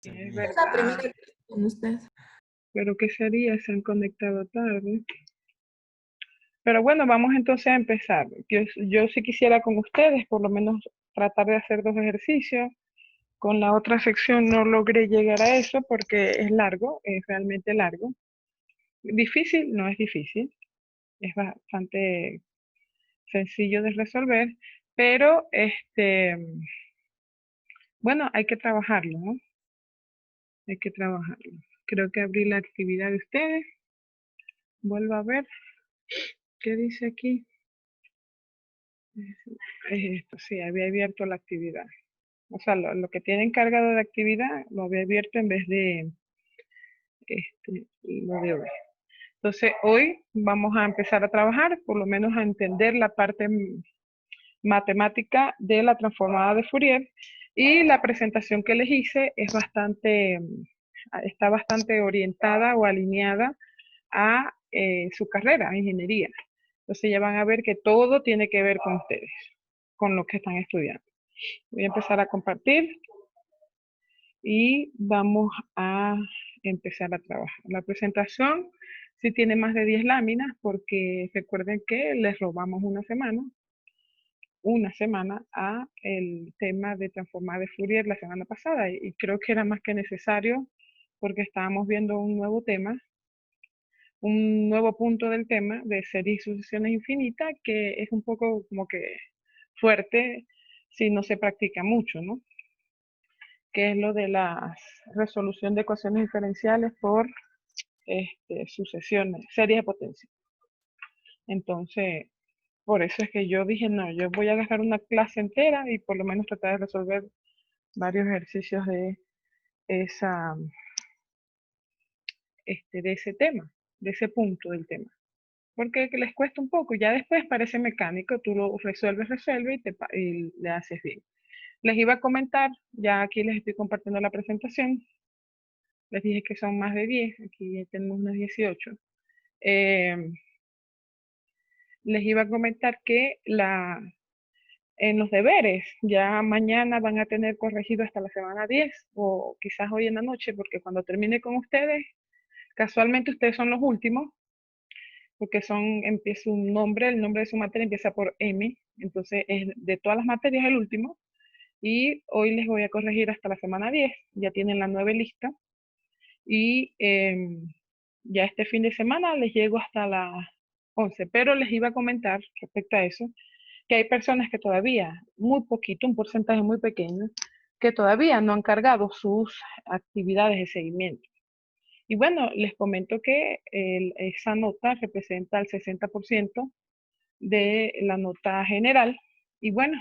Es Es la primera verdad. vez con usted. Pero ¿qué sería? Se han conectado tarde. Pero bueno, vamos entonces a empezar. Yo sí quisiera con ustedes, por lo menos tratar de hacer 2 ejercicios. Con la otra sección no logré llegar a eso porque es largo, es realmente largo. Difícil, no es difícil, es bastante sencillo de resolver, pero bueno, hay que trabajarlo, ¿no? Hay que trabajarlo. Creo que abrí la actividad de ustedes. Vuelvo a ver qué dice aquí. Es esto, sí, había abierto la actividad. O sea, lo que tiene encargado de actividad lo había abierto en vez de lo de hoy. Entonces, hoy vamos a empezar a trabajar, por lo menos a entender la parte matemática de la transformada de Fourier, y la presentación que les hice es está bastante orientada o alineada a su carrera, a ingeniería. Entonces ya van a ver que todo tiene que ver con ustedes, con lo que están estudiando. Voy a empezar a compartir y vamos a empezar a trabajar. La presentación sí tiene más de 10 láminas porque recuerden que les robamos una semana a el tema de transformar de Fourier la semana pasada y creo que era más que necesario porque estábamos viendo un nuevo tema, un nuevo punto del tema de series y sucesiones infinitas que es un poco como que fuerte si no se practica mucho, ¿no? Que es lo de la resolución de ecuaciones diferenciales por sucesiones, series de potencia. Entonces, por eso es que yo dije, no, yo voy a agarrar una clase entera y por lo menos tratar de resolver varios ejercicios de de ese tema, de ese punto del tema. Porque les cuesta un poco, ya después parece mecánico, tú lo resuelves y le haces bien. Les iba a comentar, ya aquí les estoy compartiendo la presentación, les dije que son más de 10, aquí ya tenemos unos 18. Les iba a comentar que en los deberes ya mañana van a tener corregido hasta la semana 10 o quizás hoy en la noche, porque cuando termine con ustedes, casualmente ustedes son los últimos, porque empieza un nombre, el nombre de su materia empieza por M, entonces es de todas las materias el último, y hoy les voy a corregir hasta la semana 10, ya tienen la 9 lista, y ya este fin de semana les llego hasta la 11, pero les iba a comentar respecto a eso, que hay personas que todavía, muy poquito, un porcentaje muy pequeño, que todavía no han cargado sus actividades de seguimiento. Y bueno, les comento que esa nota representa el 60% de la nota general. Y bueno,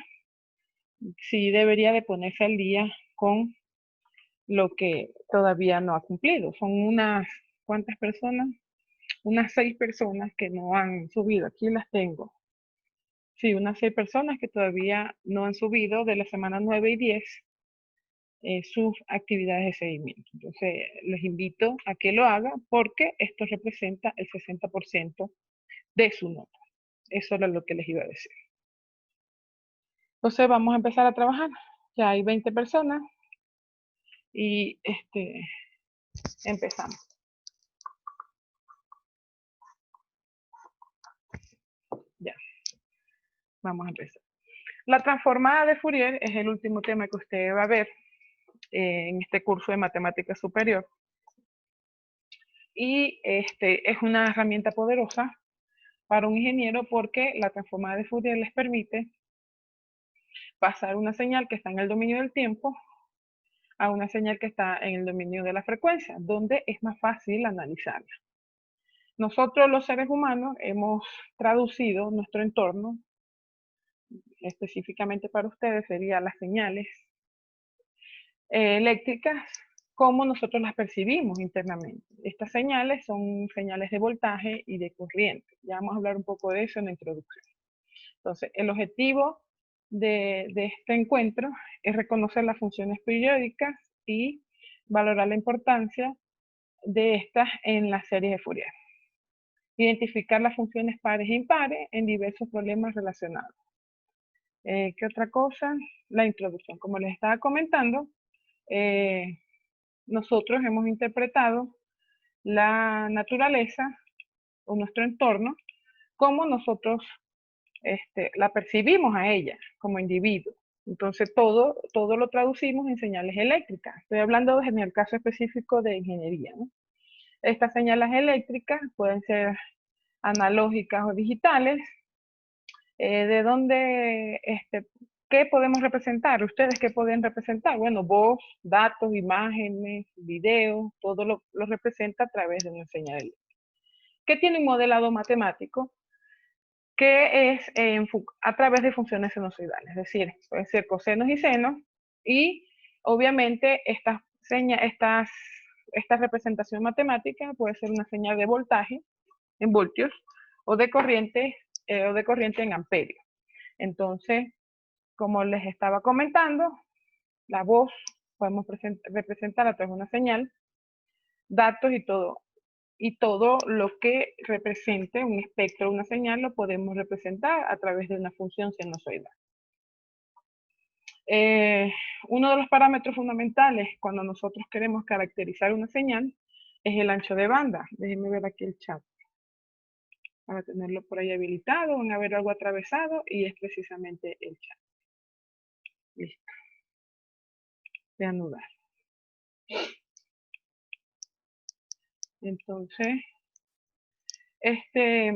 sí debería de ponerse al día con lo que todavía no ha cumplido. Son ¿cuántas personas? Unas 6 personas que no han subido. Aquí las tengo. Sí, unas 6 personas que todavía no han subido de la semana 9 y 10 sus actividades de seguimiento. Entonces, les invito a que lo hagan porque esto representa el 60% de su nota. Eso era lo que les iba a decir. Entonces, vamos a empezar a trabajar. Ya hay 20 personas y empezamos. Ya, vamos a empezar. La transformada de Fourier es el último tema que usted va a ver en este curso de matemática superior. Y es una herramienta poderosa para un ingeniero porque la transformada de Fourier les permite pasar una señal que está en el dominio del tiempo a una señal que está en el dominio de la frecuencia, donde es más fácil analizarla. Nosotros los seres humanos hemos traducido nuestro entorno, específicamente para ustedes serían las señales eléctricas, como nosotros las percibimos internamente. Estas señales son señales de voltaje y de corriente. Ya vamos a hablar un poco de eso en la introducción. Entonces, el objetivo de este encuentro es reconocer las funciones periódicas y valorar la importancia de estas en las series de Fourier. Identificar las funciones pares e impares en diversos problemas relacionados. ¿Qué otra cosa? La introducción. Como les estaba comentando, nosotros hemos interpretado la naturaleza o nuestro entorno como nosotros la percibimos a ella como individuo. Entonces todo lo traducimos en señales eléctricas. Estoy hablando en el caso específico de ingeniería, ¿no? Estas señales eléctricas pueden ser analógicas o digitales. ¿De dónde, qué podemos representar? ¿Ustedes qué pueden representar? Bueno, voz, datos, imágenes, videos, todo lo representa a través de una señal eléctrica. ¿Qué tiene un modelado matemático? Que es a través de funciones sinusoidales, es decir, pueden ser cosenos y senos, y obviamente esta representación matemática puede ser una señal de voltaje en voltios o de corriente en amperios. Entonces, como les estaba comentando, la voz podemos representar a través de una señal, datos y todo lo que represente un espectro, una señal, lo podemos representar a través de una función sinusoidal. Uno de los parámetros fundamentales cuando nosotros queremos caracterizar una señal es el ancho de banda. Déjenme ver aquí el chat para tenerlo por ahí habilitado. Van a ver algo atravesado y es precisamente el chat. Listo. De anudar. Entonces, este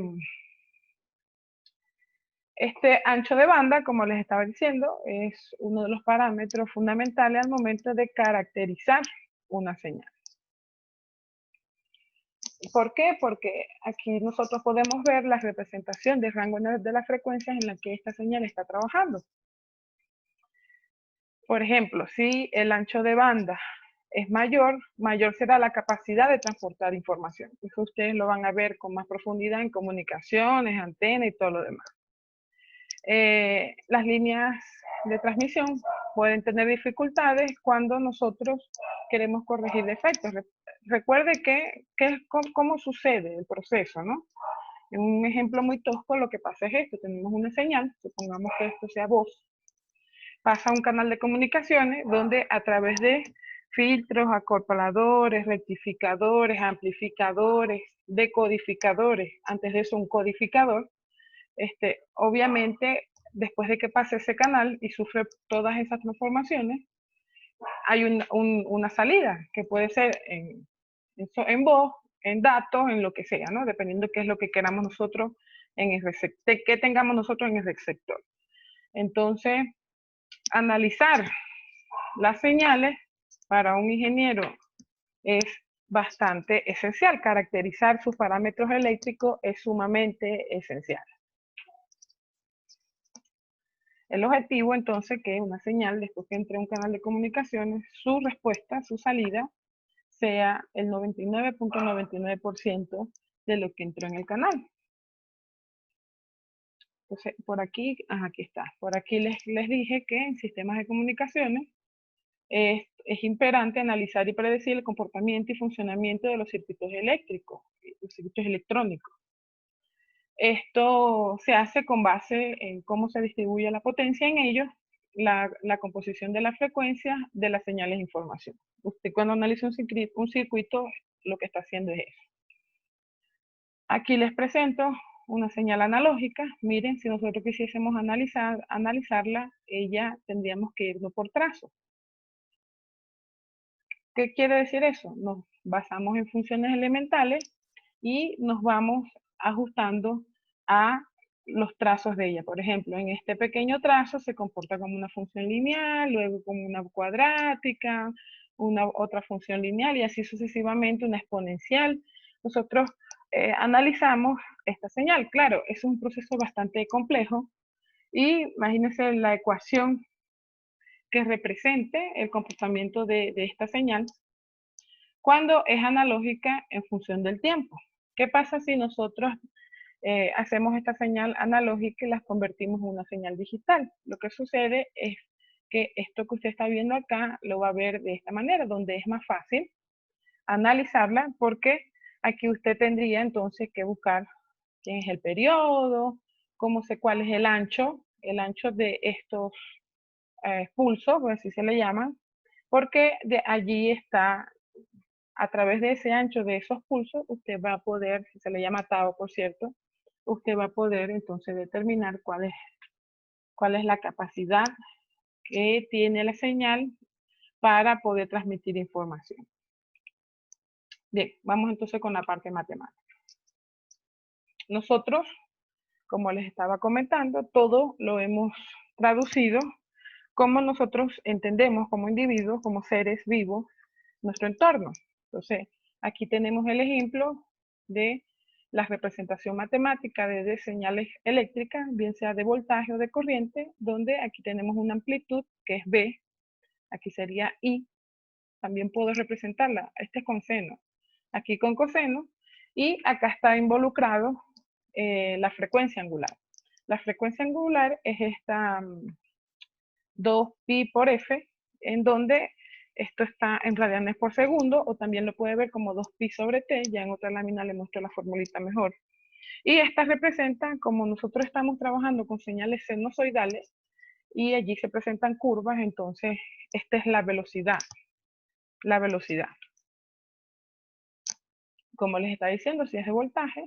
ancho de banda, como les estaba diciendo, es uno de los parámetros fundamentales al momento de caracterizar una señal. ¿Por qué? Porque aquí nosotros podemos ver la representación de rango de las frecuencias en la que esta señal está trabajando. Por ejemplo, si el ancho de banda es mayor, mayor será la capacidad de transportar información. Eso ustedes lo van a ver con más profundidad en comunicaciones, antenas y todo lo demás. Las líneas de transmisión pueden tener dificultades cuando nosotros queremos corregir defectos. Recuerde cómo sucede el proceso, ¿no? En un ejemplo muy tosco lo que pasa es esto, tenemos una señal, supongamos que esto sea voz, pasa a un canal de comunicaciones donde a través de filtros, acopladores, rectificadores, amplificadores, decodificadores, antes de eso un codificador, obviamente después de que pase ese canal y sufre todas esas transformaciones, hay una salida que puede ser en voz, en datos, en lo que sea, ¿no? Dependiendo qué es lo que queramos nosotros en el sector, qué tengamos nosotros en ese sector. Entonces, analizar las señales para un ingeniero es bastante esencial. Caracterizar sus parámetros eléctricos es sumamente esencial. El objetivo, entonces, que una señal, después que entre un canal de comunicaciones, su respuesta, su salida, sea el 99.99% de lo que entró en el canal. Entonces, por aquí, aquí está. Por aquí les dije que en sistemas de comunicaciones es imperante analizar y predecir el comportamiento y funcionamiento de los circuitos eléctricos, los circuitos electrónicos. Esto se hace con base en cómo se distribuye la potencia en ellos, la composición de las frecuencias de las señales de información. Usted cuando analiza un circuito, lo que está haciendo es eso. Aquí les presento una señal analógica. Miren, si nosotros quisiésemos analizarla, tendríamos que irnos por trazo. ¿Qué quiere decir eso? Nos basamos en funciones elementales y nos vamos ajustando a los trazos de ella. Por ejemplo, en este pequeño trazo se comporta como una función lineal, luego como una cuadrática, otra función lineal y así sucesivamente una exponencial. Nosotros analizamos esta señal. Claro, es un proceso bastante complejo y imagínense la ecuación que represente el comportamiento de esta señal cuando es analógica en función del tiempo. ¿Qué pasa si nosotros hacemos esta señal analógica y las convertimos en una señal digital? Lo que sucede es que esto que usted está viendo acá lo va a ver de esta manera, donde es más fácil analizarla porque aquí usted tendría entonces que buscar quién es el periodo, cuál es el ancho de estos pulsos, por así se le llaman, porque de allí está a través de ese ancho de esos pulsos, usted va a poder, se le llama tau, por cierto, usted va a poder entonces determinar cuál es la capacidad que tiene la señal para poder transmitir información. Bien, vamos entonces con la parte matemática. Nosotros, como les estaba comentando, todo lo hemos traducido como nosotros entendemos como individuos, como seres vivos, nuestro entorno. Entonces, aquí tenemos el ejemplo de la representación matemática de señales eléctricas, bien sea de voltaje o de corriente, donde aquí tenemos una amplitud que es B, aquí sería I, también puedo representarla, este es con seno, aquí con coseno, y acá está involucrado la frecuencia angular. La frecuencia angular es esta 2pi por f, en donde esto está en radianes por segundo, o también lo puede ver como 2pi sobre t, ya en otra lámina le muestro la formulita mejor. Y esta representa, como nosotros estamos trabajando con señales sinusoidales, y allí se presentan curvas, entonces esta es la velocidad. La velocidad. Como les está diciendo, si es de voltaje,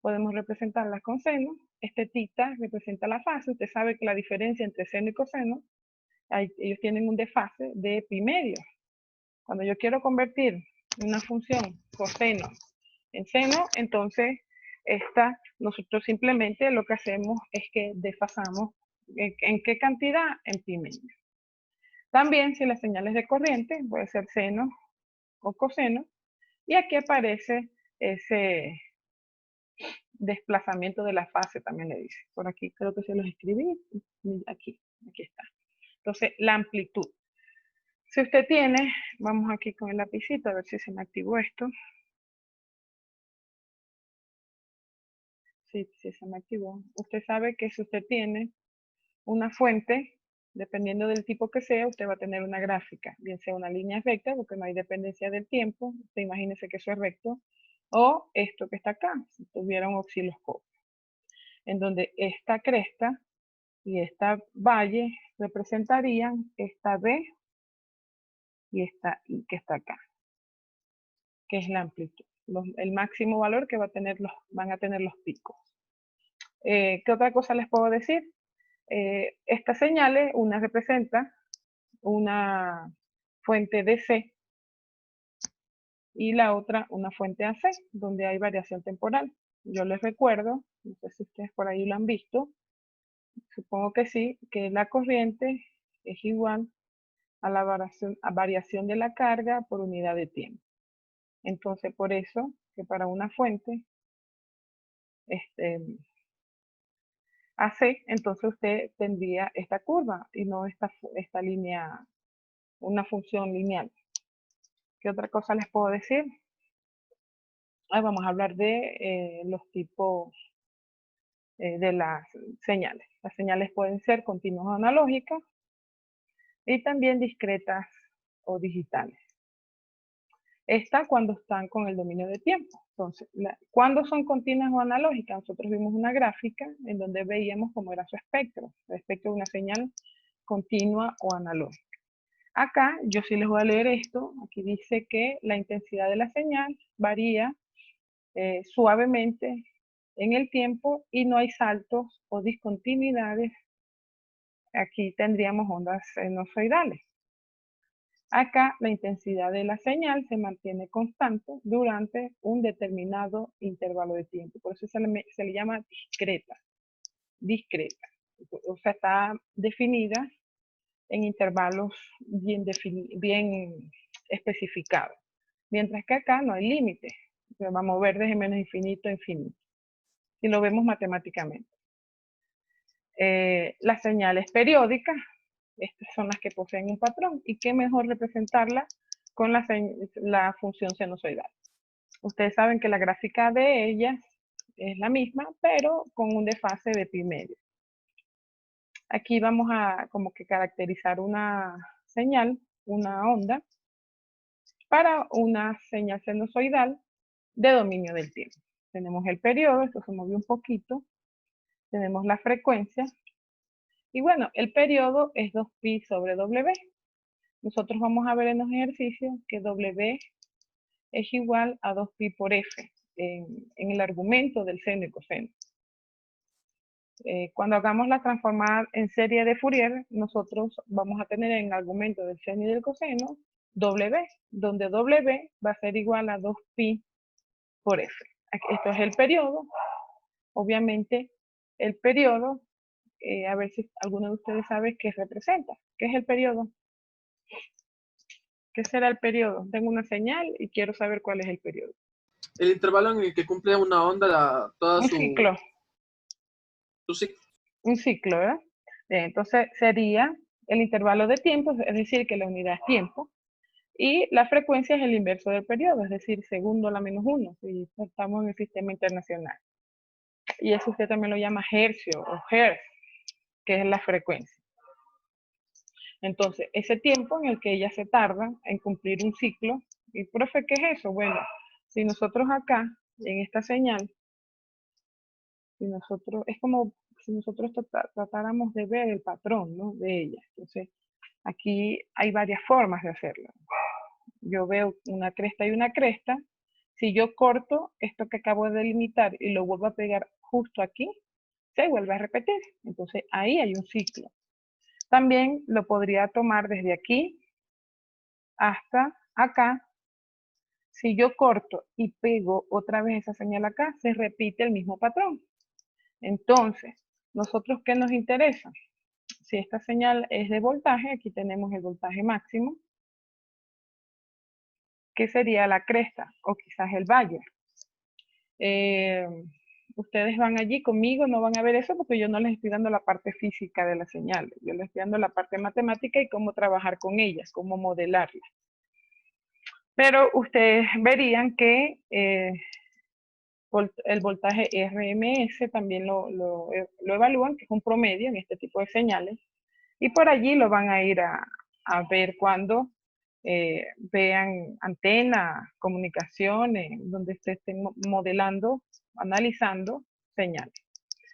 podemos representarlas con seno. Este tita representa la fase. Usted sabe que la diferencia entre seno y coseno, ellos tienen un desfase de pi medio. Cuando yo quiero convertir una función coseno en seno, entonces nosotros simplemente lo que hacemos es que desfasamos en qué cantidad, en pi medio. También si la señal es de corriente, puede ser seno o coseno, y aquí aparece ese desplazamiento de la fase, también le dice. Por aquí creo que se los escribí, aquí está. Entonces, la amplitud. Si usted tiene, vamos aquí con el lapicito a ver si se me activó esto. Sí, se me activó. Usted sabe que si usted tiene una fuente, dependiendo del tipo que sea, usted va a tener una gráfica, bien sea una línea recta, porque no hay dependencia del tiempo, usted imagínese que eso es recto, o esto que está acá, si tuviera un osciloscopio, en donde esta cresta y esta valle representarían esta B y esta I que está acá, que es la amplitud, el máximo valor que van a tener los picos. ¿Qué otra cosa les puedo decir? Estas señales, una representa una fuente DC y la otra una fuente AC, donde hay variación temporal. Yo les recuerdo, no sé si ustedes por ahí lo han visto, supongo que sí, que la corriente es igual a la variación de la carga por unidad de tiempo. Entonces, por eso que para una fuente AC, entonces usted tendría esta curva y no esta línea, una función lineal. ¿Qué otra cosa les puedo decir? Vamos a hablar de los tipos de las señales. Las señales pueden ser continuas o analógicas y también discretas o digitales. Esta cuando están con el dominio de tiempo. Entonces, cuando son continuas o analógicas, nosotros vimos una gráfica en donde veíamos cómo era su espectro. El espectro de una señal continua o analógica. Acá yo sí les voy a leer esto. Aquí dice que la intensidad de la señal varía suavemente en el tiempo y no hay saltos o discontinuidades. Aquí tendríamos ondas sinusoidales. Acá la intensidad de la señal se mantiene constante durante un determinado intervalo de tiempo. Por eso se le llama discreta. Discreta. O sea, está definida en intervalos bien especificados. Mientras que acá no hay límite. Se va a mover desde menos infinito a infinito. Y lo vemos matemáticamente. Las señales periódicas, estas son las que poseen un patrón. ¿Y qué mejor representarla con la función sinusoidal? Ustedes saben que la gráfica de ellas es la misma, pero con un desfase de pi medio. Aquí vamos a como que caracterizar una señal, una onda, para una señal sinusoidal de dominio del tiempo. Tenemos el periodo, esto se movió un poquito. Tenemos la frecuencia. Y bueno, el periodo es 2pi sobre W. Nosotros vamos a ver en los ejercicios que W es igual a 2pi por f en el argumento del seno y coseno. Cuando hagamos la transformada en serie de Fourier, nosotros vamos a tener en el argumento del seno y del coseno W, donde W va a ser igual a 2pi por f. Esto es el periodo. Obviamente, el periodo, a ver si alguno de ustedes sabe qué representa. ¿Qué es el periodo? ¿Qué será el periodo? Tengo una señal y quiero saber cuál es el periodo. El intervalo en el que cumple una onda toda Un ciclo. su ciclo. Un ciclo, ¿verdad? Entonces sería el intervalo de tiempo, es decir, que la unidad es tiempo, y la frecuencia es el inverso del periodo, es decir, segundo a la menos 1, si estamos en el sistema internacional. Y eso usted también lo llama hercio o hertz, que es la frecuencia. Entonces, ese tiempo en el que ella se tarda en cumplir un ciclo, y profe, ¿qué es eso? Bueno, si nosotros acá, en esta señal, es como si nosotros tratáramos de ver el patrón, ¿no?, de ella. Entonces, aquí hay varias formas de hacerlo. Yo veo una cresta y una cresta. Si yo corto esto que acabo de delimitar y lo vuelvo a pegar justo aquí, se vuelve a repetir. Entonces, ahí hay un ciclo. También lo podría tomar desde aquí hasta acá. Si yo corto y pego otra vez esa señal acá, se repite el mismo patrón. Entonces, ¿nosotros qué nos interesa? Si esta señal es de voltaje, aquí tenemos el voltaje máximo, que sería la cresta o quizás el valle. Ustedes van allí conmigo, no van a ver eso porque yo no les estoy dando la parte física de la señal. Yo les estoy dando la parte matemática y cómo trabajar con ellas, cómo modelarlas. Pero ustedes verían que el voltaje RMS también lo evalúan, que es un promedio en este tipo de señales, y por allí lo van a ir a ver cuando vean antenas, comunicaciones, donde se estén modelando, analizando señales.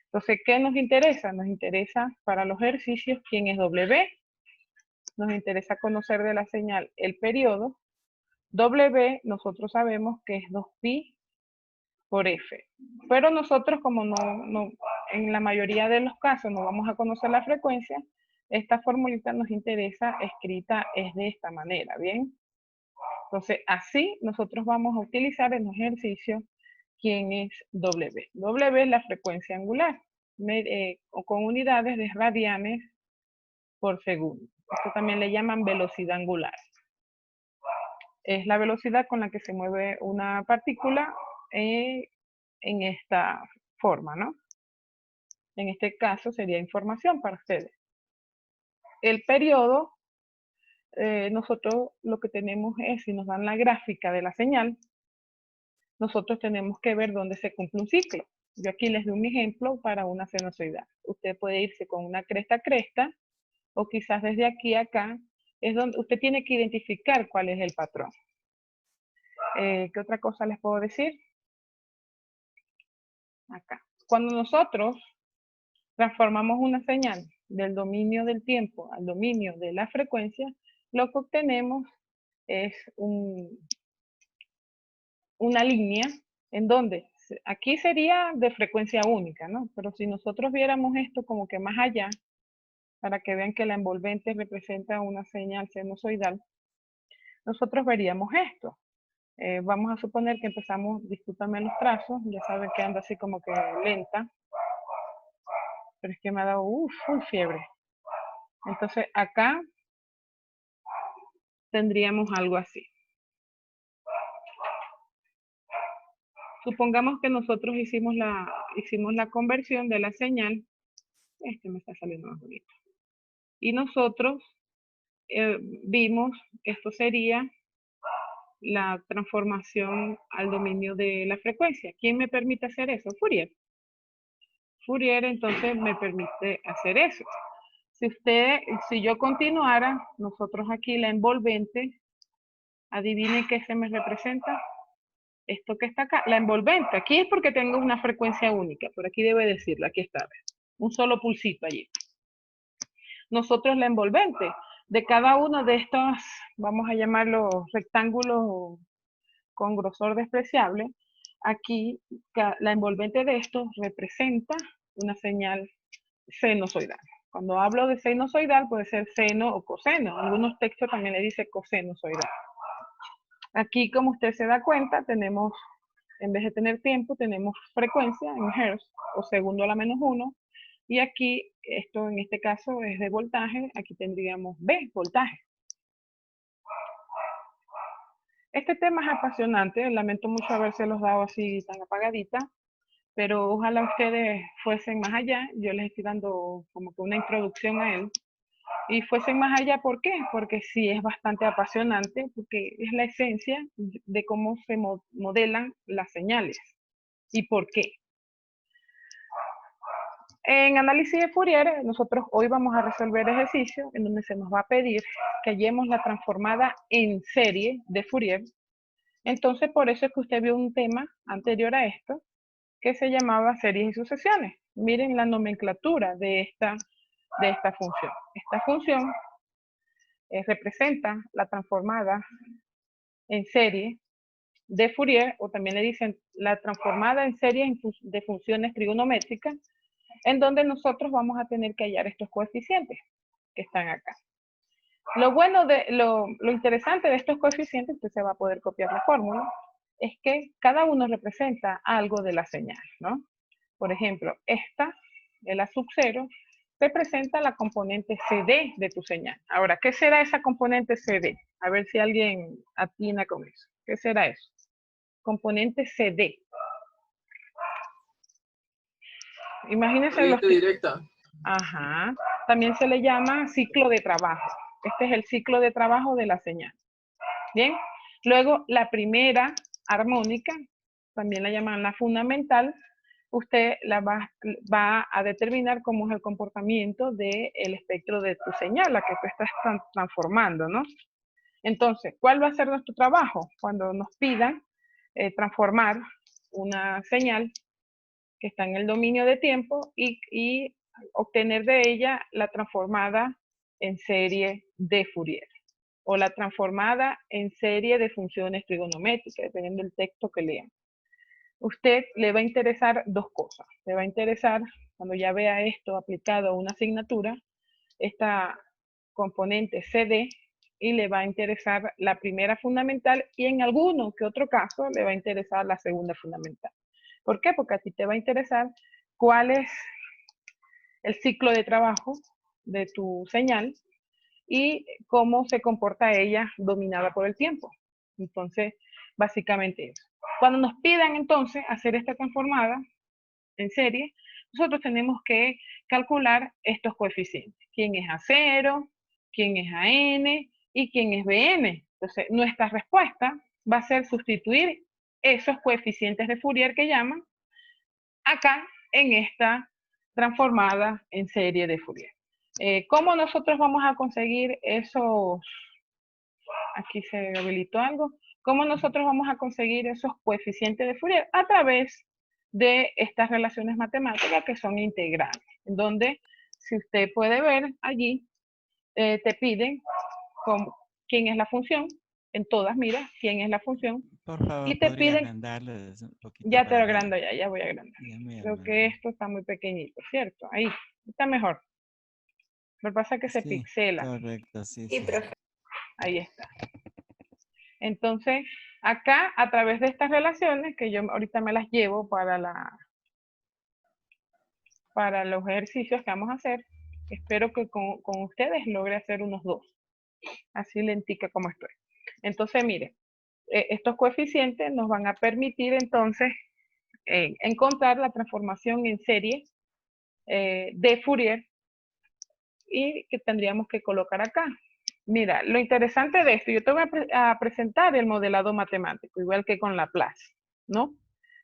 Entonces, ¿qué nos interesa? Nos interesa para los ejercicios quién es W, nos interesa conocer de la señal el periodo. W nosotros sabemos que es 2pi por f. Pero nosotros, como en la mayoría de los casos no vamos a conocer la frecuencia, esta formulita nos interesa escrita es de esta manera, ¿bien? Entonces, así nosotros vamos a utilizar en los ejercicios quién es W. W es la frecuencia angular, o con unidades de radianes por segundo. Esto también le llaman velocidad angular. Es la velocidad con la que se mueve una partícula en esta forma, ¿no? En este caso sería información para ustedes. El periodo, nosotros lo que tenemos es, si nos dan la gráfica de la señal, nosotros tenemos que ver dónde se cumple un ciclo. Yo aquí les doy un ejemplo para una sinusoidal. Usted puede irse con una cresta a cresta, o quizás desde aquí a acá, es donde usted tiene que identificar cuál es el patrón. ¿Qué otra cosa les puedo decir? Acá. Cuando nosotros transformamos una señal del dominio del tiempo al dominio de la frecuencia, lo que obtenemos es una línea en donde aquí sería de frecuencia única, ¿no? Pero si nosotros viéramos esto como que más allá, para que vean que la envolvente representa una señal sinusoidal, nosotros veríamos esto. Vamos a suponer que empezamos, discúlpame los trazos, ya saben que anda así como que lenta, pero es que me ha dado full fiebre. Entonces acá tendríamos algo así. Supongamos que nosotros hicimos la conversión de la señal. Este me está saliendo más bonito. Y nosotros vimos, esto sería la transformación al dominio de la frecuencia. ¿Quién me permite hacer eso? Fourier. Fourier entonces me permite hacer eso. Si yo continuara, nosotros aquí la envolvente, adivinen qué se me representa. Esto que está acá, la envolvente. Aquí es porque tengo una frecuencia única, por aquí debe decirla, aquí está. Un solo pulsito allí. Nosotros la envolvente de cada uno de estos, vamos a llamarlos rectángulos con grosor despreciable, aquí la envolvente de esto representa una señal sinusoidal. Cuando hablo de sinusoidal puede ser seno o coseno. En algunos textos también le dice cosinusoidal. Aquí, como usted se da cuenta, tenemos, en vez de tener tiempo, tenemos frecuencia en hertz o segundo a la menos 1. Y aquí, esto en este caso es de voltaje, aquí tendríamos B, voltaje. Este tema es apasionante, lamento mucho habérselos dado así tan apagadita, pero ojalá ustedes fuesen más allá. Yo les estoy dando como que una introducción a él. Y fuesen más allá, ¿por qué? Porque sí es bastante apasionante, porque es la esencia de cómo se modelan las señales y por qué. En análisis de Fourier, nosotros hoy vamos a resolver ejercicios en donde se nos va a pedir que hallemos la transformada en serie de Fourier. Entonces, por eso es que usted vio un tema anterior a esto, que se llamaba series y sucesiones. Miren la nomenclatura de esta función. Esta función representa la transformada en serie de Fourier, o también le dicen la transformada en serie de funciones trigonométricas, en donde nosotros vamos a tener que hallar estos coeficientes que están acá. Lo bueno lo interesante de estos coeficientes, usted se va a poder copiar la fórmula, es que cada uno representa algo de la señal, ¿no? Por ejemplo, esta, el A sub 0, representa la componente CD de tu señal. Ahora, ¿qué será esa componente CD? A ver si alguien atina con eso. ¿Qué será eso? Componente CD. Imagínense Corriente directa. Ajá. También se le llama ciclo de trabajo. Este es el ciclo de trabajo de la señal. Bien. Luego, la primera armónica, también la llaman la fundamental, usted la va a determinar cómo es el comportamiento del espectro de tu señal, la que tú estás transformando, ¿no? Entonces, ¿cuál va a ser nuestro trabajo? Cuando nos pidan transformar una señal que está en el dominio de tiempo y obtener de ella la transformada en serie de Fourier o la transformada en serie de funciones trigonométricas, dependiendo del texto que lean. Usted le va a interesar dos cosas. Le va a interesar, cuando ya vea esto aplicado a una asignatura, esta componente CD, y le va a interesar la primera fundamental, y en alguno que otro caso le va a interesar la segunda fundamental. ¿Por qué? Porque a ti te va a interesar cuál es el ciclo de trabajo de tu señal y cómo se comporta ella dominada por el tiempo. Entonces, básicamente eso. Cuando nos pidan entonces hacer esta transformada en serie, nosotros tenemos que calcular estos coeficientes. ¿Quién es A0? ¿Quién es AN? ¿Y quién es BN? Entonces, nuestra respuesta va a ser sustituir esos coeficientes de Fourier que llaman acá en esta transformada en serie de Fourier. ¿Cómo nosotros vamos a conseguir esos? Aquí se habilitó algo. ¿Cómo nosotros vamos a conseguir esos coeficientes de Fourier? A través de estas relaciones matemáticas que son integrales, en donde, si usted puede ver allí, te piden quién es la función, en todas, mira, quién es la función, Por favor, y te podría piden, agrandarles un poquito ya te lo para ver. agrando ya voy a agrandar. Ya muy Creo amable. que esto está muy pequeñito, ¿cierto? Ahí, está mejor. Lo que pasa es que se Sí, pixela. correcto, sí, Sí, sí. profe. Ahí está. Entonces, acá, a través de estas relaciones, que yo ahorita me las llevo para los ejercicios que vamos a hacer, espero que con ustedes logre hacer unos dos. Así lentica como estoy. Entonces, mire, estos coeficientes nos van a permitir entonces encontrar la transformación en serie de Fourier y que tendríamos que colocar acá. Mira, lo interesante de esto, yo te voy a presentar el modelado matemático, igual que con Laplace, ¿no?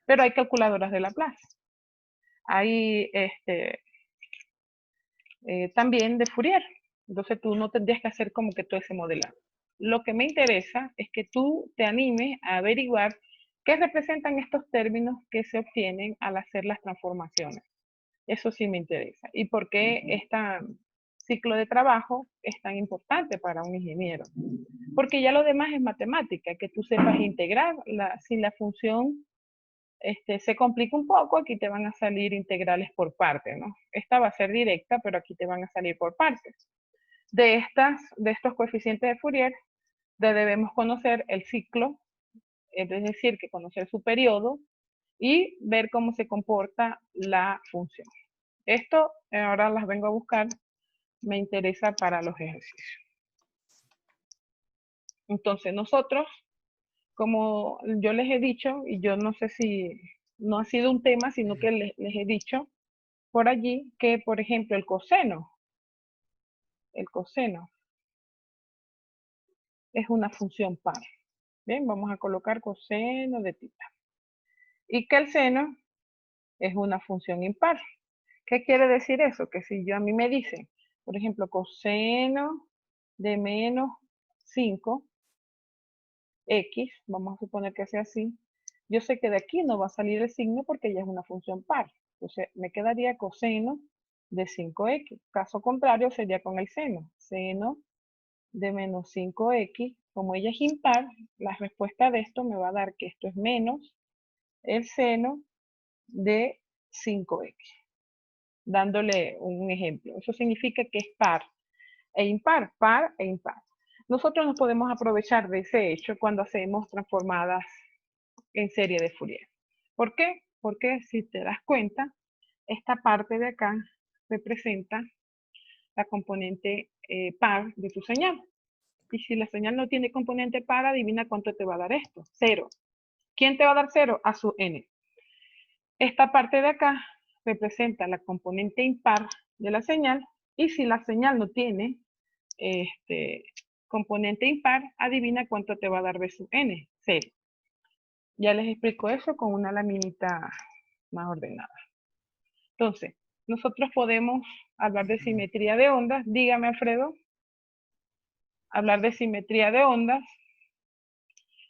Pero hay calculadoras de Laplace. Hay también de Fourier. Entonces tú no tendrías que hacer como que todo ese modelado. Lo que me interesa es que tú te animes a averiguar qué representan estos términos que se obtienen al hacer las transformaciones. Eso sí me interesa. ¿Y por qué ciclo de trabajo es tan importante para un ingeniero. Porque ya lo demás es matemática, que tú sepas integrar. Si la función se complica un poco, aquí te van a salir integrales por partes, ¿no? Esta va a ser directa, pero aquí te van a salir por partes. De estos coeficientes de Fourier, debemos conocer el ciclo, es decir, que conocer su periodo y ver cómo se comporta la función. Esto ahora las vengo a buscar, me interesa para los ejercicios. Entonces nosotros, como yo les he dicho, y yo no sé si no ha sido un tema, sino que les he dicho por allí que, por ejemplo, el coseno es una función par. Bien, vamos a colocar coseno de tita. Y que el seno es una función impar. ¿Qué quiere decir eso? Que si a mí me dicen, por ejemplo, coseno de menos 5x, vamos a suponer que sea así, yo sé que de aquí no va a salir el signo porque ya es una función par. Entonces me quedaría coseno de 5x. Caso contrario sería con el seno. Seno de menos 5x, como ella es impar, la respuesta de esto me va a dar que esto es menos el seno de 5x. Dándole un ejemplo. Eso significa que es par e impar, par e impar. Nosotros nos podemos aprovechar de ese hecho cuando hacemos transformadas en serie de Fourier. ¿Por qué? Porque si te das cuenta, esta parte de acá representa la componente par de tu señal. Y si la señal no tiene componente par, adivina cuánto te va a dar esto. 0. ¿Quién te va a dar 0? A su n. Esta parte de acá representa la componente impar de la señal. Y si la señal no tiene componente impar, adivina cuánto te va a dar B sub n. 0. Ya les explico eso con una laminita más ordenada. Entonces, nosotros podemos hablar de simetría de ondas. Dígame, Alfredo. Hablar de simetría de ondas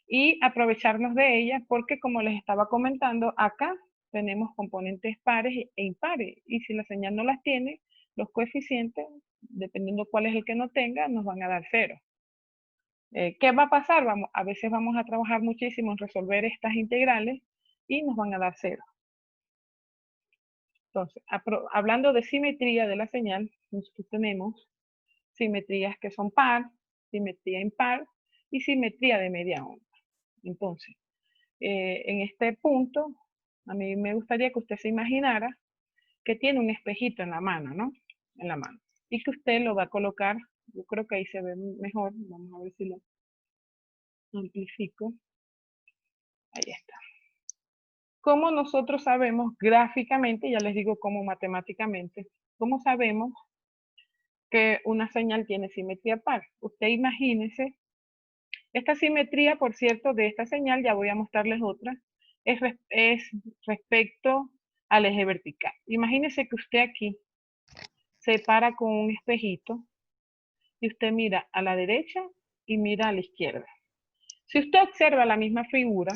y aprovecharnos de ella porque, como les estaba comentando, acá tenemos componentes pares e impares. Y si la señal no las tiene, los coeficientes, dependiendo cuál es el que no tenga, nos van a dar 0. ¿Qué va a pasar? A veces vamos a trabajar muchísimo en resolver estas integrales y nos van a dar 0. Entonces, hablando de simetría de la señal, nosotros tenemos simetrías que son par, simetría impar y simetría de media onda. Entonces, en este punto, a mí me gustaría que usted se imaginara que tiene un espejito en la mano, ¿no? En la mano. Y que usted lo va a colocar, yo creo que ahí se ve mejor, vamos a ver si lo amplifico. Ahí está. ¿Cómo nosotros sabemos gráficamente, ya les digo cómo matemáticamente, cómo sabemos que una señal tiene simetría par? Usted imagínese, esta simetría, por cierto, de esta señal, ya voy a mostrarles otra, es respecto al eje vertical. Imagínese que usted aquí se para con un espejito y usted mira a la derecha y mira a la izquierda. Si usted observa la misma figura,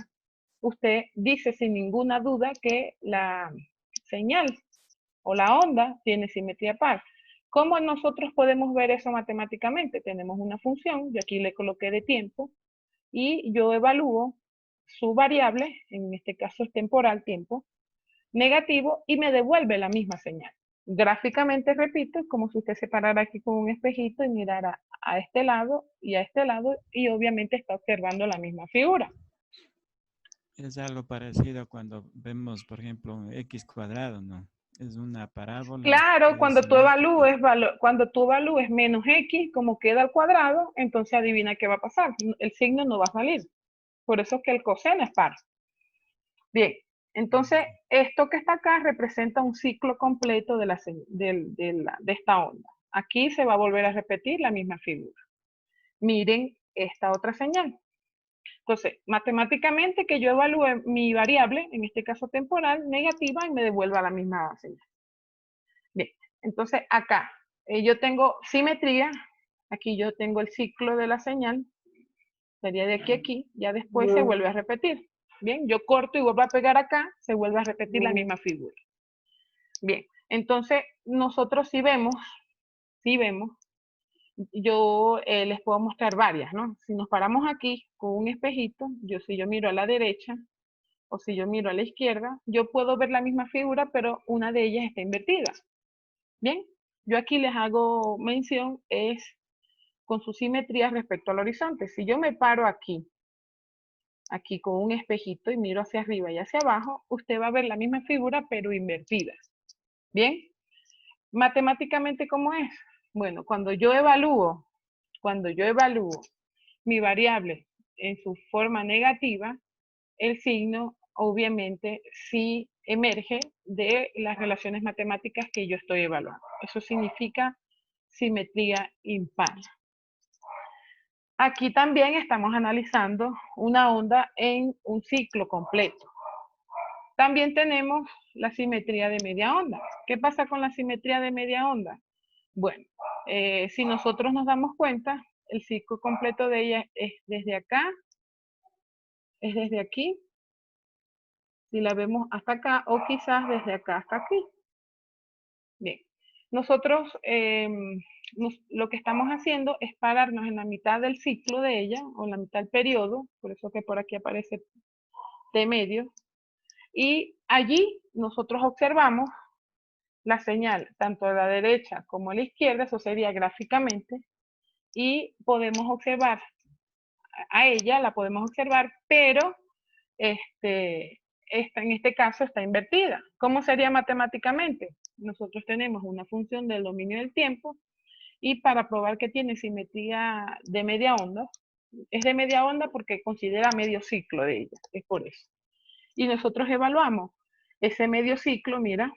usted dice sin ninguna duda que la señal o la onda tiene simetría par. ¿Cómo nosotros podemos ver eso matemáticamente? Tenemos una función, yo aquí le coloqué de tiempo, y yo evalúo su variable, en este caso es temporal, tiempo, negativo, y me devuelve la misma señal. Gráficamente, repito, es como si usted se parara aquí con un espejito y mirara a este lado y a este lado, y obviamente está observando la misma figura. Es algo parecido cuando vemos, por ejemplo, un x cuadrado, ¿no? Es una parábola. Claro, cuando tú evalúes menos x, como queda al cuadrado, entonces adivina qué va a pasar. El signo no va a salir. Por eso es que el coseno es par. Bien, entonces esto que está acá representa un ciclo completo de esta onda. Aquí se va a volver a repetir la misma figura. Miren esta otra señal. Entonces, matemáticamente que yo evalúe mi variable, en este caso temporal, negativa, y me devuelva la misma señal. Bien, entonces acá yo tengo simetría, aquí yo tengo el ciclo de la señal, sería de aquí a aquí, ya después se vuelve a repetir. Bien, yo corto y vuelvo a pegar acá, se vuelve a repetir la misma figura. Bien, entonces nosotros sí vemos si vemos, yo les puedo mostrar varias, ¿no? Si nos paramos aquí con un espejito, si yo miro a la derecha o si yo miro a la izquierda, yo puedo ver la misma figura, pero una de ellas está invertida. Bien, yo aquí les hago mención, es con su simetría respecto al horizonte. Si yo me paro aquí con un espejito y miro hacia arriba y hacia abajo, usted va a ver la misma figura, pero invertida. Bien, matemáticamente, ¿cómo es? Bueno, cuando yo evalúo mi variable en su forma negativa, el signo obviamente sí emerge de las relaciones matemáticas que yo estoy evaluando. Eso significa simetría impar. Aquí también estamos analizando una onda en un ciclo completo. También tenemos la simetría de media onda. ¿Qué pasa con la simetría de media onda? Bueno, si nosotros nos damos cuenta, el ciclo completo de ella es desde acá, es desde aquí, si la vemos hasta acá, o quizás desde acá hasta aquí. Bien, nosotros lo que estamos haciendo es pararnos en la mitad del ciclo de ella, o en la mitad del periodo, por eso que por aquí aparece T medio, y allí nosotros observamos la señal tanto a la derecha como a la izquierda, eso sería gráficamente, y podemos observar a ella, la podemos observar, pero en este caso está invertida. ¿Cómo sería matemáticamente? Nosotros tenemos una función del dominio del tiempo y para probar que tiene simetría de media onda, es de media onda porque considera medio ciclo de ella, es por eso. Y nosotros evaluamos ese medio ciclo, mira,